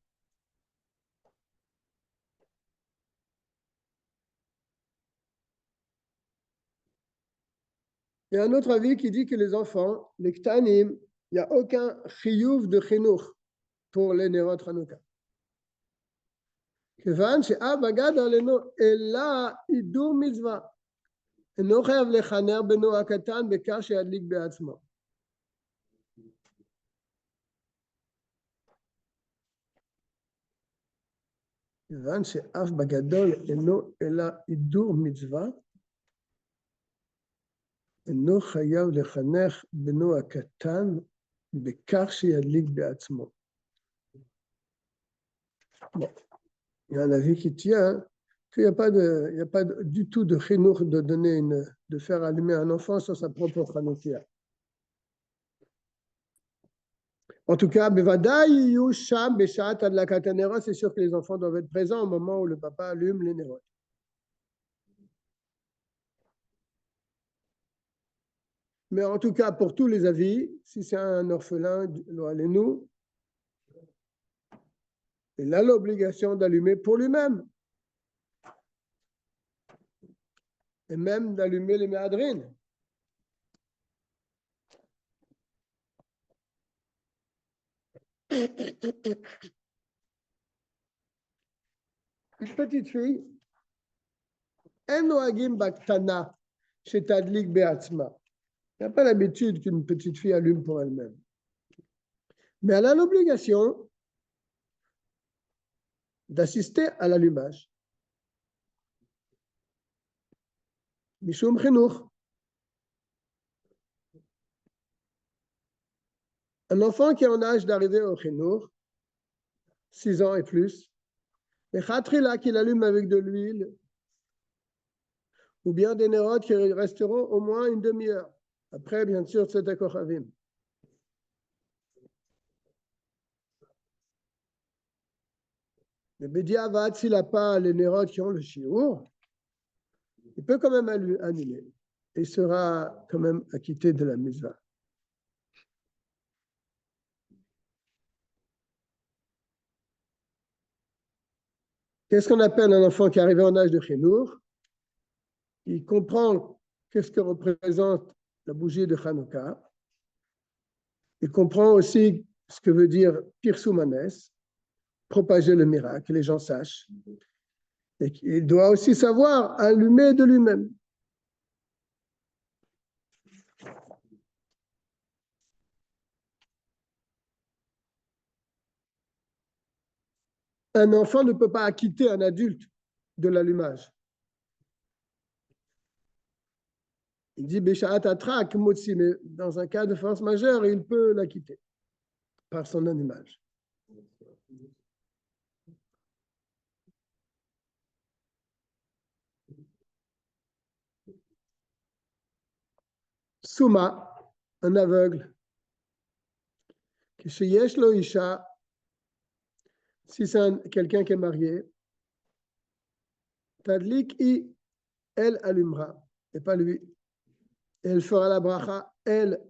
Il y a un autre avis qui dit que les enfants, les ktanim, il n'y a aucun chiyuv de chinuch pour les nerot Hanouka. כיוון שאב הגדול אינו אלא הידור מצווה, אינו חייב לחנך בנו הקטן בכך שידליק בעצמו. כיוון שאב בגדול אינו אלא הידור מצווה, אינו חייב לחנך בנו הקטן בכך שידליק בעצמו. Il y a un avis qui tient qu'il n'y a pas du tout de chinour de faire allumer un enfant sur sa propre chanoukia. En tout cas, c'est sûr que les enfants doivent être présents au moment où le papa allume les nérotes. Mais en tout cas, pour tous les avis, si c'est un orphelin, nous, il a l'obligation d'allumer pour lui-même. Et même d'allumer les méadrines. Une petite fille, elle n'a pas l'habitude qu'une petite fille allume pour elle-même. Mais elle a l'obligation d'assister à l'allumage. Mishum Chinour. Un enfant qui est en âge d'arriver au Chinour, 6 ans et plus, et Khatrila qu'il allume avec de l'huile, ou bien des nérotes qui resteront au moins une demi-heure. Après, bien sûr, c'est à Kochavim. Le Bediavad, s'il n'a pas les nérotes qui ont le chiour, il peut quand même annuler et sera quand même acquitté de la mitzvah. Qu'est-ce qu'on appelle un enfant qui est arrivé en âge de Chinour? Il comprend qu'est-ce que représente la bougie de Hanouka. Il comprend aussi ce que veut dire Pirsoumanes, propager le miracle, que les gens sachent. Et il doit aussi savoir allumer de lui-même. Un enfant ne peut pas acquitter un adulte de l'allumage. Il dit Béchaat Atrak, Motsi, mais dans un cas de force majeure, il peut l'acquitter par son allumage. Souma, un aveugle, si c'est quelqu'un qui est marié, Tadlik, elle allumera, et pas lui. Elle fera la bracha, elle.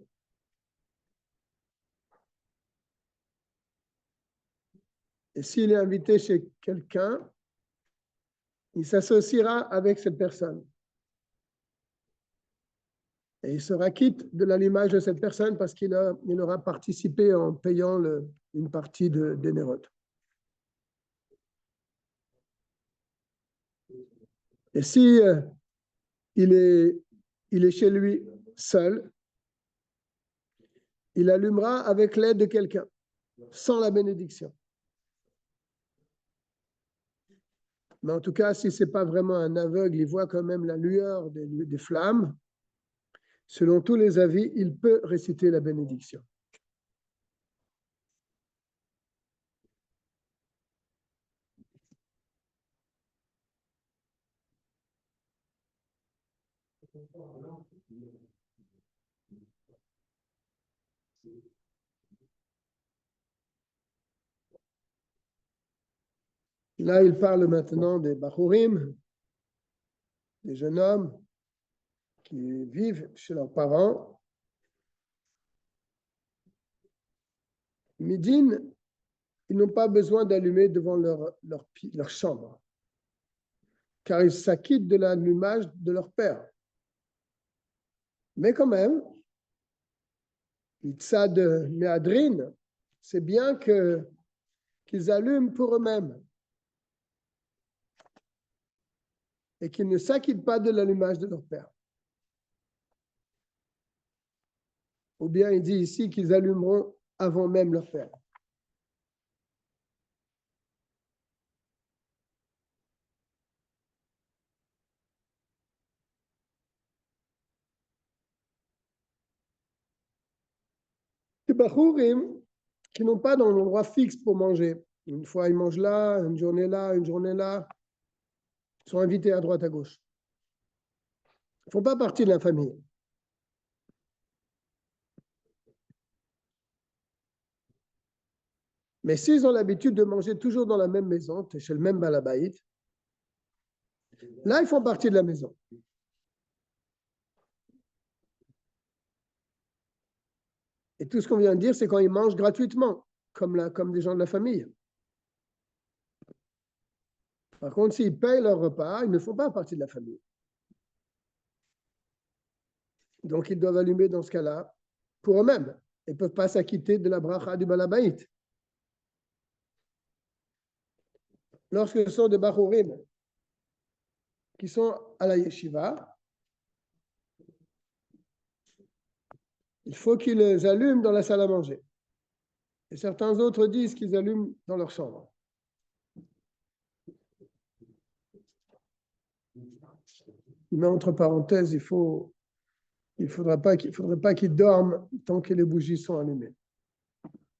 Et s'il est invité chez quelqu'un, il s'associera avec cette personne. Et il sera quitte de l'allumage de cette personne parce qu'il aura participé en payant une partie des nérotes. Et si il est chez lui seul, il allumera avec l'aide de quelqu'un, sans la bénédiction. Mais en tout cas, si ce n'est pas vraiment un aveugle, il voit quand même la lueur des flammes. Selon tous les avis, il peut réciter la bénédiction. Là, il parle maintenant des Bachurim, des jeunes hommes qui vivent chez leurs parents. Midin, ils n'ont pas besoin d'allumer devant leur chambre, car ils s'acquittent de l'allumage de leur père. Mais quand même, Itzad Meadrin, c'est bien qu'ils allument pour eux-mêmes et qu'ils ne s'acquittent pas de l'allumage de leur père. Ou bien il dit ici qu'ils allumeront avant même leur père. Les Bachurim qui n'ont pas d'endroit fixe pour manger. Une fois ils mangent là, une journée là, une journée là. Ils sont invités à droite, à gauche. Ils ne font pas partie de la famille. Mais s'ils ont l'habitude de manger toujours dans la même maison, chez le même balabaït, là, ils font partie de la maison. Et tout ce qu'on vient de dire, c'est quand ils mangent gratuitement, comme des gens de la famille. Par contre, s'ils payent leur repas, ils ne font pas partie de la famille. Donc, ils doivent allumer dans ce cas-là pour eux-mêmes. Ils ne peuvent pas s'acquitter de la bracha du balabaït. Lorsque ce sont des bachurim qui sont à la yeshiva, il faut qu'ils allument dans la salle à manger. Et certains autres disent qu'ils allument dans leur chambre. Mais entre parenthèses, il ne faudrait pas qu'ils dorment tant que les bougies sont allumées.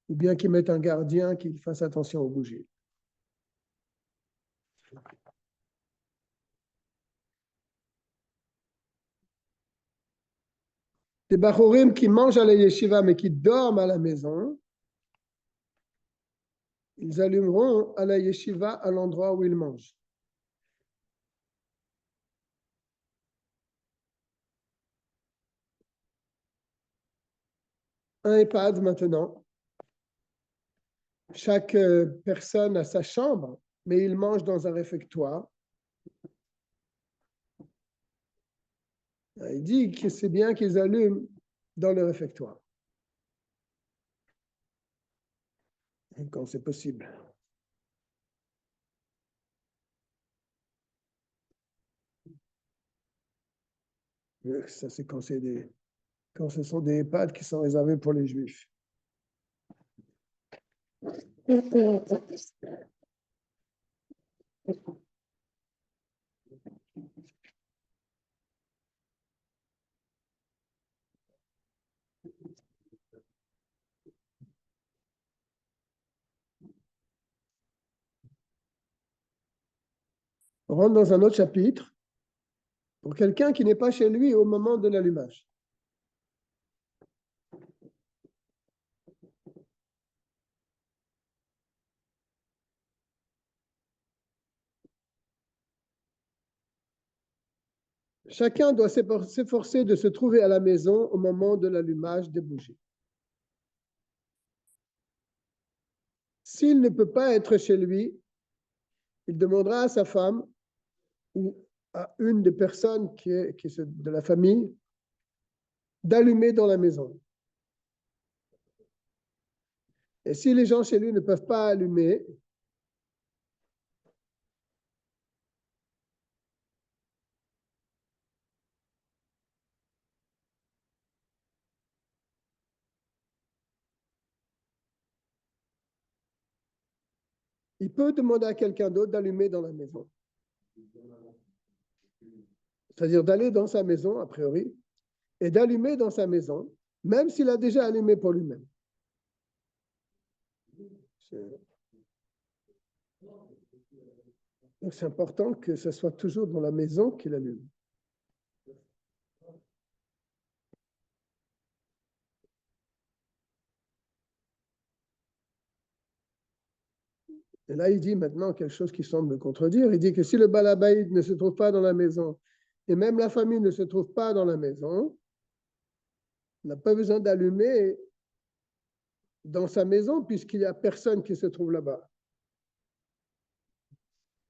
Ou bien qu'ils mettent un gardien qui fasse attention aux bougies. Des bachurim qui mangent à la yeshiva mais qui dorment à la maison, ils allumeront à la yeshiva à l'endroit où ils mangent. Un EHPAD maintenant. Chaque personne a sa chambre mais ils mangent dans un réfectoire. Il dit que c'est bien qu'ils allument dans le réfectoire, quand c'est possible. Ça, c'est quand ce sont des EHPAD qui sont réservés pour les Juifs. On rentre dans un autre chapitre pour quelqu'un qui n'est pas chez lui au moment de l'allumage. Chacun doit s'efforcer de se trouver à la maison au moment de l'allumage des bougies. S'il ne peut pas être chez lui, il demandera à sa femme ou à une des personnes qui est de la famille d'allumer dans la maison. Et si les gens chez lui ne peuvent pas allumer, il peut demander à quelqu'un d'autre d'allumer dans la maison. C'est-à-dire d'aller dans sa maison, a priori, et d'allumer dans sa maison, même s'il a déjà allumé pour lui-même. Donc c'est important que ce soit toujours dans la maison qu'il allume. Et là, il dit maintenant quelque chose qui semble contredire. Il dit que si le balabaïd ne se trouve pas dans la maison, et même la famille ne se trouve pas dans la maison, on n'a pas besoin d'allumer dans sa maison puisqu'il n'y a personne qui se trouve là-bas.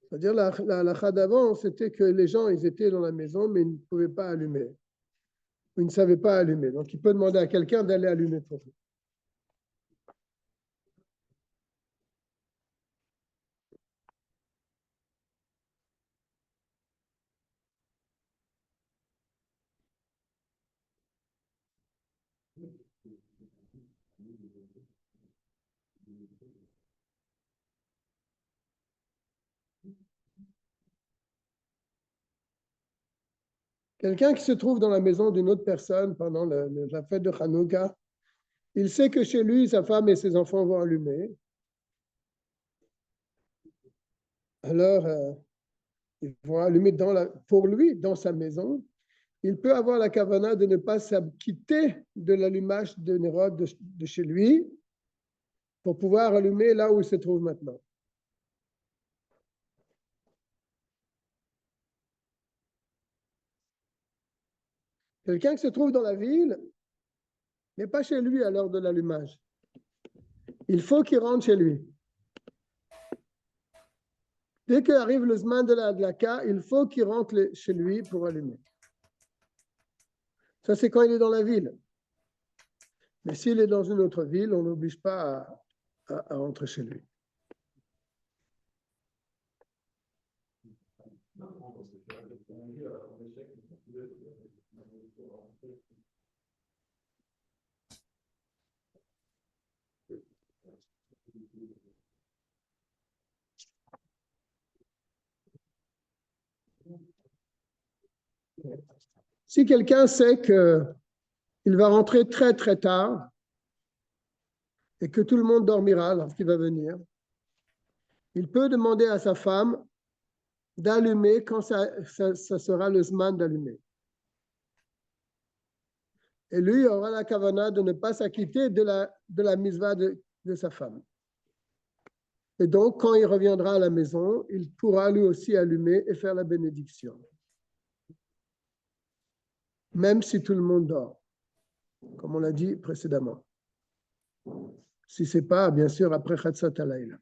C'est-à-dire, la halakha d'avant, c'était que les gens, ils étaient dans la maison, mais ils ne pouvaient pas allumer. Ils ne savaient pas allumer. Donc, il peut demander à quelqu'un d'aller allumer pour lui. Quelqu'un qui se trouve dans la maison d'une autre personne pendant la fête de Hanouka, il sait que chez lui, sa femme et ses enfants vont allumer. Alors, ils vont allumer pour lui, dans sa maison. Il peut avoir la kavana de ne pas s'acquitter de l'allumage de Nérod de chez lui pour pouvoir allumer là où il se trouve maintenant. Quelqu'un qui se trouve dans la ville n'est pas chez lui à l'heure de l'allumage. Il faut qu'il rentre chez lui. Dès qu'arrive le Zman de la Dlaka, il faut qu'il rentre chez lui pour allumer. Ça, c'est quand il est dans la ville. Mais s'il est dans une autre ville, on n'oblige pas à rentrer chez lui. Si quelqu'un sait qu'il va rentrer très très tard et que tout le monde dormira lorsqu'il va venir, il peut demander à sa femme d'allumer quand ça sera le Zman d'allumer. Et lui aura la kavana de ne pas s'acquitter de la misva de sa femme. Et donc, quand il reviendra à la maison, il pourra lui aussi allumer et faire la bénédiction. Même si tout le monde dort, comme on l'a dit précédemment. Si ce n'est pas, bien sûr, après Chatzat Halayla.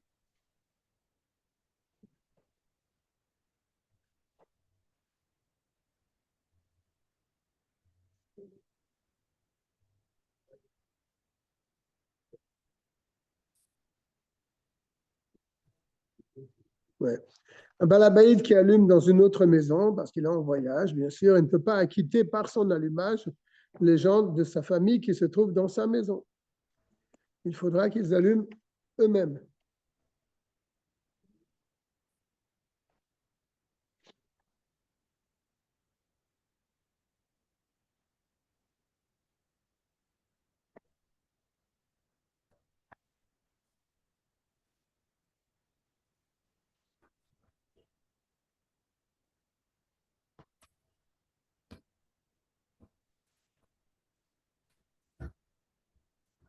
Ouais. Un balabaïd qui allume dans une autre maison, parce qu'il est en voyage, bien sûr, il ne peut pas acquitter par son allumage les gens de sa famille qui se trouvent dans sa maison. Il faudra qu'ils allument eux-mêmes.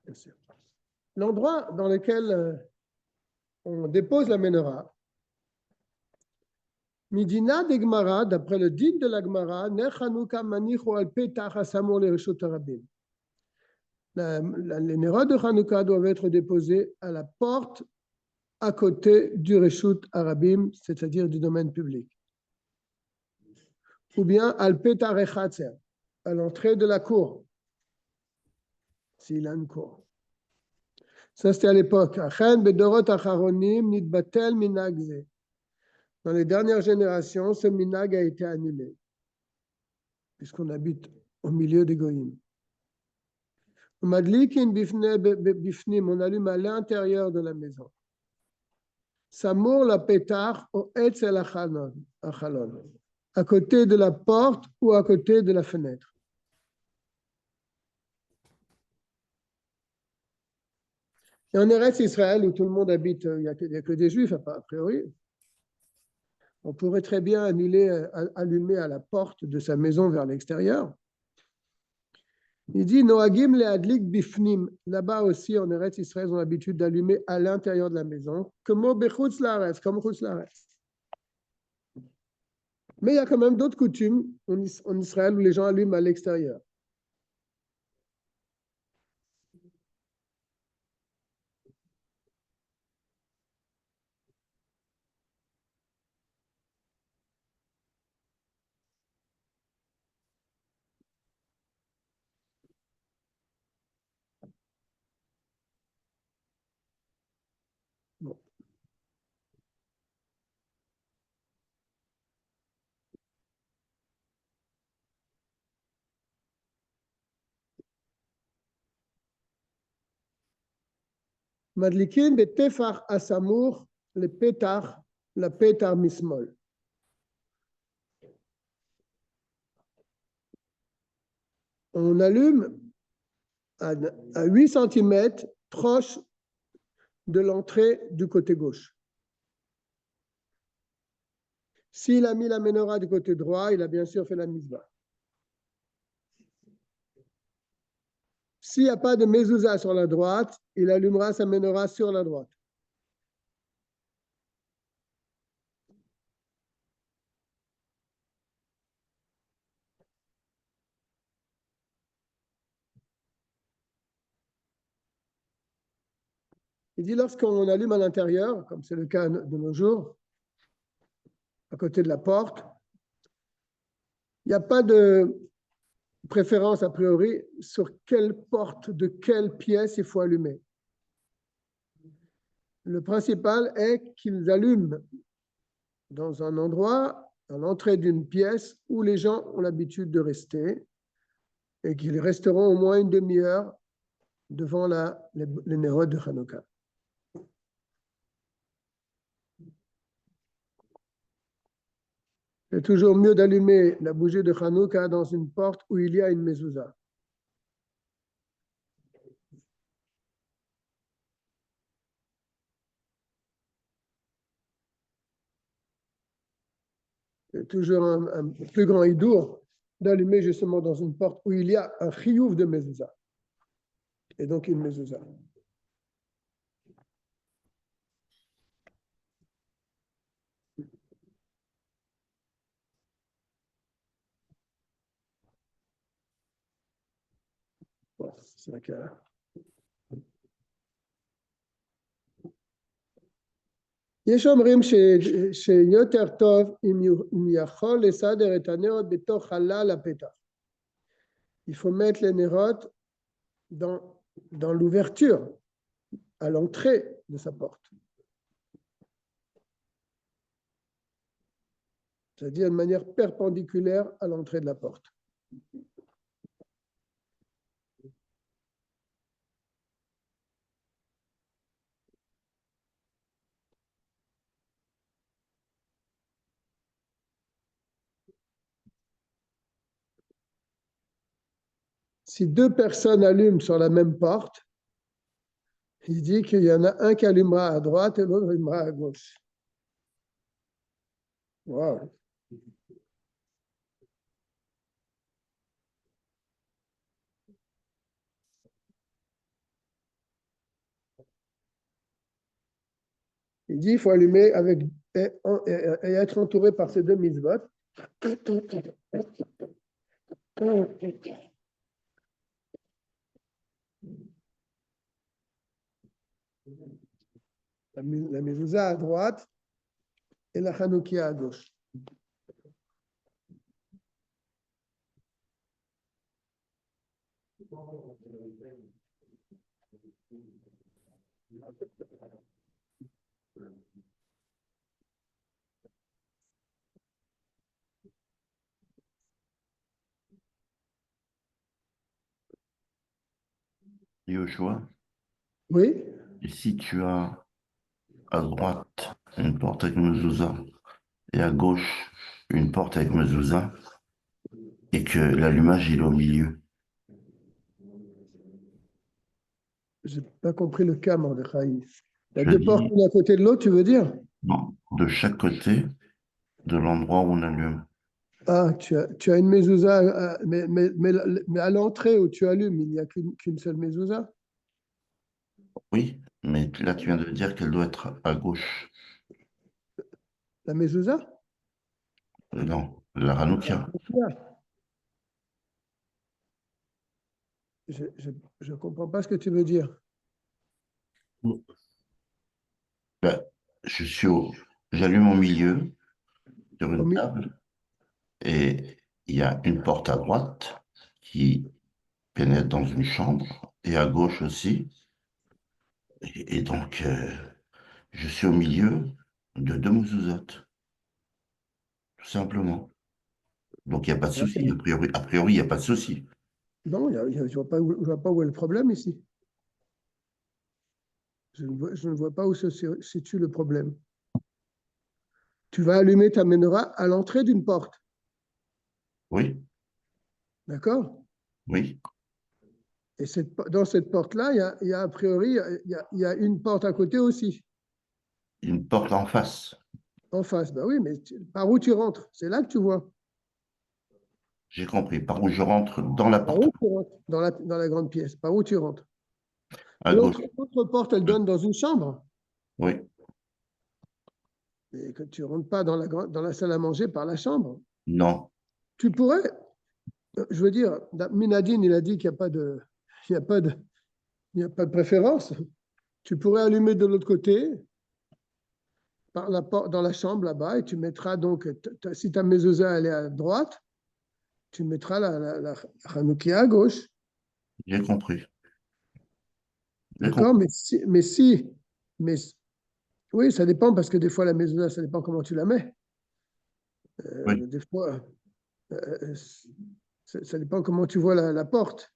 Bien sûr. L'endroit dans lequel on dépose la menorah, Midina de Gemara, d'après le din de la Gemara, Ner Chanukah manichu al petach hasamur lereshut harabim. Les nérodes de Hanouka doivent être déposés à la porte à côté du Reshut Harabim, c'est-à-dire du domaine public. Ou bien al Petar Echatzer, à l'entrée de la cour, s'il a une cour. Ça, c'était à l'époque. Achen bedorot acharonim nitbatel minag ze. Dans les dernières générations, ce minag a été annulé, puisqu'on habite au milieu des goyim. Madlikin bifnim, on allume à l'intérieur de la maison. Samour la pétard au etzel achalon, à côté de la porte ou à côté de la fenêtre. Et en Eretz Israël, où tout le monde habite, il n'y a que des juifs, a priori, on pourrait très bien allumer à la porte de sa maison vers l'extérieur. Il dit Noagim le adlik bifnim. Là-bas aussi, en Eretz Israël, ils ont l'habitude d'allumer à l'intérieur de la maison, comme chutz laaretz. Mais il y a quand même d'autres coutumes en Israël où les gens allument à l'extérieur. Bon. Madlikin betefar asamour, le pétard, la pétard mismol. On allume à 8 cm proche de l'entrée du côté gauche. S'il a mis la menorah du côté droit, il a bien sûr fait la misvah. S'il n'y a pas de mezouza sur la droite, il allumera sa menorah sur la droite. Il dit lorsqu'on allume à l'intérieur, comme c'est le cas de nos jours, à côté de la porte, il n'y a pas de préférence a priori sur quelle porte de quelle pièce il faut allumer. Le principal est qu'ils allument dans un endroit, à l'entrée d'une pièce où les gens ont l'habitude de rester et qu'ils resteront au moins une demi-heure devant les nérodes de Hanouka. C'est toujours mieux d'allumer la bougie de Hanouka dans une porte où il y a une mezouza. C'est toujours un plus grand hidour d'allumer justement dans une porte où il y a un chiyuv de mezouza. Et donc une mezouza. Voilà, c'est vrai que... יש אומרים שיותר טוב אם יכול לסדר את הנרות בתוך חלל הפתח. Il faut mettre les nérodes dans l'ouverture, à l'entrée de sa porte. c'est-à-dire de manière perpendiculaire à l'entrée de la porte. Si deux personnes allument sur la même porte, il dit qu'il y en a un qui allumera à droite et l'autre allumera à gauche. Wow. Il dit qu'il faut allumer avec et être entouré par ces deux mitzvot. La mezouza à droite et la chanoukia à gauche. Yoshua, Oui, et si tu as à droite une porte avec mezouza et à gauche une porte avec mezouza et que l'allumage il est au milieu, je n'ai pas compris le cas, Mordechai. Il y a je deux dis portes l'une à côté de l'autre, tu veux dire? non, de chaque côté de l'endroit où on allume. Ah, tu as une mezouza, mais à l'entrée où tu allumes, il n'y a qu'une seule mezouza. Oui, mais là tu viens de dire qu'elle doit être à gauche. La mezouza? Non, la Hanoukia. Je ne comprends pas ce que tu veux dire. Ben, j'allume au milieu sur Au une mi- table et il y a une porte à droite qui pénètre dans une chambre et à gauche aussi. Et donc, je suis au milieu de deux mezouzotes, tout simplement. Donc, il n'y a pas de souci. A priori, il n'y a pas de souci. Non, je ne vois pas où est le problème ici. Je ne vois pas où se situe le problème. Tu vas allumer ta menorah à l'entrée d'une porte. Oui, D'accord? oui. Et dans cette porte-là, il y a a priori, il y a une porte à côté aussi, Une porte en face. en face. Ben oui, mais par où tu rentres? C'est là que tu vois. J'ai compris. Par où je rentre dans la Par porte où tu rentres? Dans la grande pièce. Par où tu rentres? à gauche. L'autre porte, elle donne dans une chambre. Oui. Et que tu ne rentres pas dans la salle à manger par la chambre. Non. Tu pourrais, je veux dire, Minadine, il a dit qu'il n'y a pas de, il y a pas de, il n'y a pas de préférence. Tu pourrais allumer de l'autre côté, par la porte, dans la chambre là-bas, et tu mettras donc, si ta mezouza elle est à droite, tu mettras la Hanoukia à gauche. J'ai compris. J'ai D'accord? compris. Mais oui, ça dépend parce que des fois la mezouza, ça dépend comment tu la mets. Oui. Des fois, ça dépend comment tu vois la porte.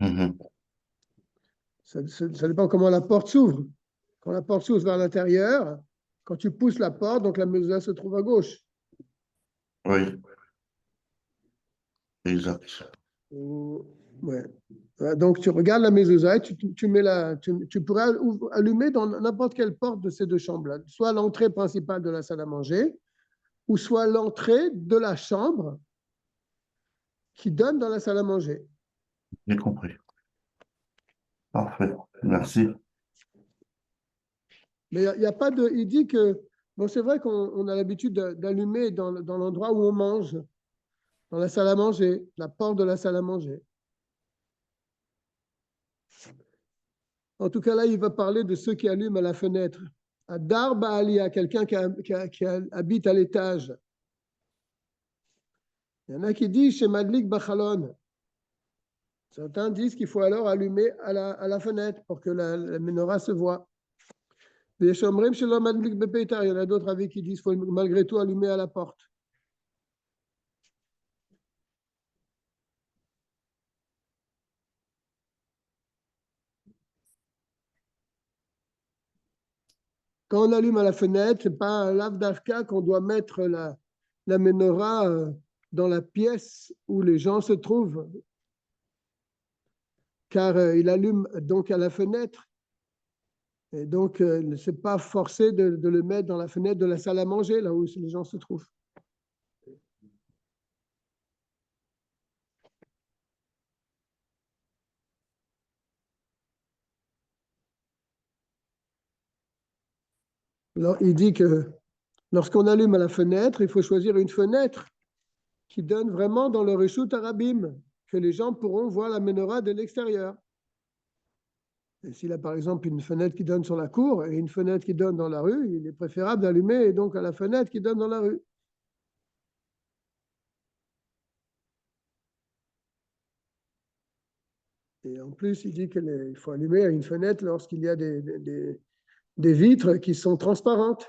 Mhm. Ça dépend comment la porte s'ouvre. Quand la porte s'ouvre vers l'intérieur, quand tu pousses la porte, donc la mezouza se trouve à gauche. Oui. Exact. Ouais. Donc, tu regardes la mezouza et tu pourrais allumer dans n'importe quelle porte de ces deux chambres-là, soit l'entrée principale de la salle à manger, ou soit l'entrée de la chambre qui donne dans la salle à manger. J'ai compris. Parfait. Merci. Mais il y a pas de. Il dit que. Bon, c'est vrai qu'on a l'habitude d'allumer dans l'endroit où on mange, dans la salle à manger, la porte de la salle à manger. En tout cas, là, il va parler de ceux qui allument à la fenêtre. À Darba Ali, à quelqu'un qui habite à l'étage. Il y en a qui disent chez Madlik Bachalon. Certains disent qu'il faut alors allumer à la fenêtre pour que la menorah se voit. Il y en a d'autres avis qui disent qu'il faut malgré tout allumer à la porte. Quand on allume à la fenêtre, ce n'est pas un lav d'Afka qu'on doit mettre la menorah dans la pièce où les gens se trouvent, car il allume donc à la fenêtre. Et donc, ce n'est pas forcé de le mettre dans la fenêtre de la salle à manger, là où les gens se trouvent. Alors, il dit que lorsqu'on allume à la fenêtre, il faut choisir une fenêtre qui donne vraiment dans le Reshut Arabim, que les gens pourront voir la menorah de l'extérieur. Et s'il a par exemple une fenêtre qui donne sur la cour et une fenêtre qui donne dans la rue, il est préférable d'allumer donc à la fenêtre qui donne dans la rue. Et en plus, il dit qu'il faut allumer à une fenêtre lorsqu'il y a des vitres qui sont transparentes.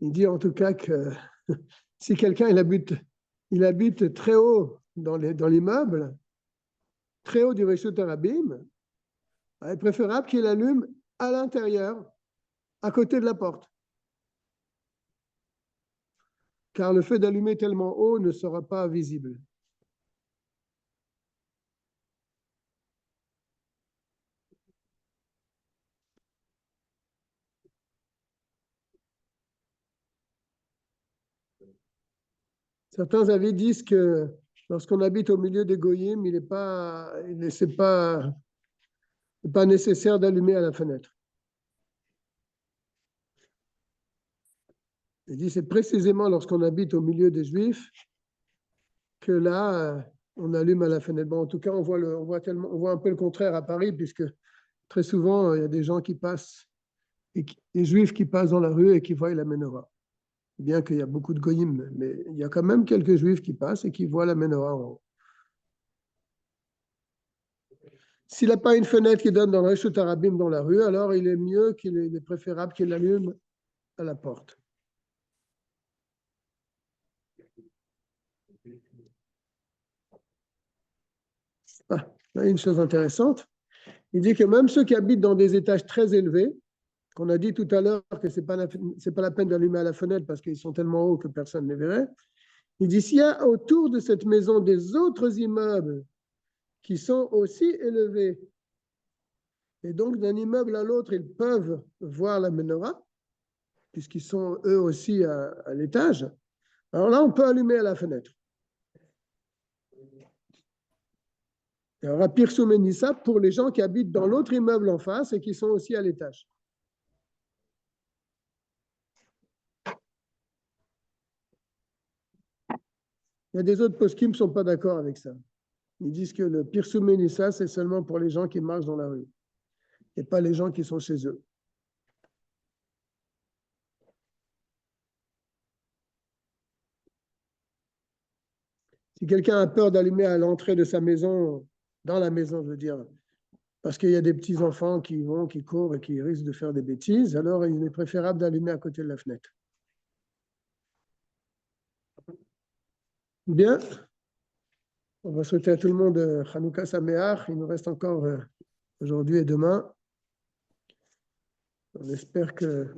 Il dit en tout cas que si quelqu'un il habite très haut dans l'immeuble, très haut du Reshut Arabim, il est préférable qu'il allume à l'intérieur, à côté de la porte. Car le fait d'allumer tellement haut ne sera pas visible. Certains avis disent que lorsqu'on habite au milieu des goyim, il n'est pas nécessaire d'allumer à la fenêtre. Il dit c'est précisément lorsqu'on habite au milieu des juifs que là, on allume à la fenêtre. Bon, en tout cas, on voit un peu le contraire à Paris, puisque très souvent, il y a des gens qui passent, des juifs qui passent dans la rue et qui voient la menorah. Bien qu'il y a beaucoup de goyim, mais il y a quand même quelques juifs qui passent et qui voient la menorah en haut. S'il n'a pas une fenêtre qui donne dans le Reshut Arabim dans la rue, alors il est préférable qu'il allume à la porte. Ah, là, une chose intéressante, il dit que même ceux qui habitent dans des étages très élevés, qu'on a dit tout à l'heure que ce n'est pas la peine d'allumer à la fenêtre parce qu'ils sont tellement hauts que personne ne les verrait, il dit s'il y a autour de cette maison des autres immeubles qui sont aussi élevés, et donc d'un immeuble à l'autre, ils peuvent voir la menorah, puisqu'ils sont eux aussi à l'étage, alors là, on peut allumer à la fenêtre. Il y aura Pirsou Menissa pour les gens qui habitent dans l'autre immeuble en face et qui sont aussi à l'étage. Il y a des autres postes qui ne sont pas d'accord avec ça. Ils disent que le Pirsou Menissa, c'est seulement pour les gens qui marchent dans la rue et pas les gens qui sont chez eux. Si quelqu'un a peur d'allumer à l'entrée de sa maison, dans la maison, je veux dire, parce qu'il y a des petits-enfants qui vont, qui courent et qui risquent de faire des bêtises, alors il est préférable d'allumer à côté de la fenêtre. Bien. On va souhaiter à tout le monde Hanouka Sameach. Il nous reste encore aujourd'hui et demain. On espère que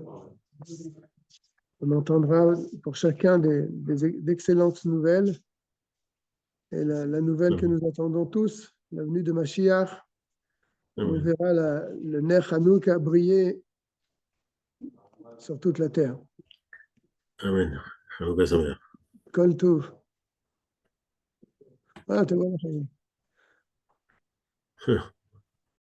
on entendra pour chacun d'excellentes nouvelles. Et la nouvelle que nous attendons tous, la venue de Mashiach, on verra le Ner Hanouka briller sur toute la terre. Amen. Hanouka Sameach. Kol Tov. Ah, tu vois,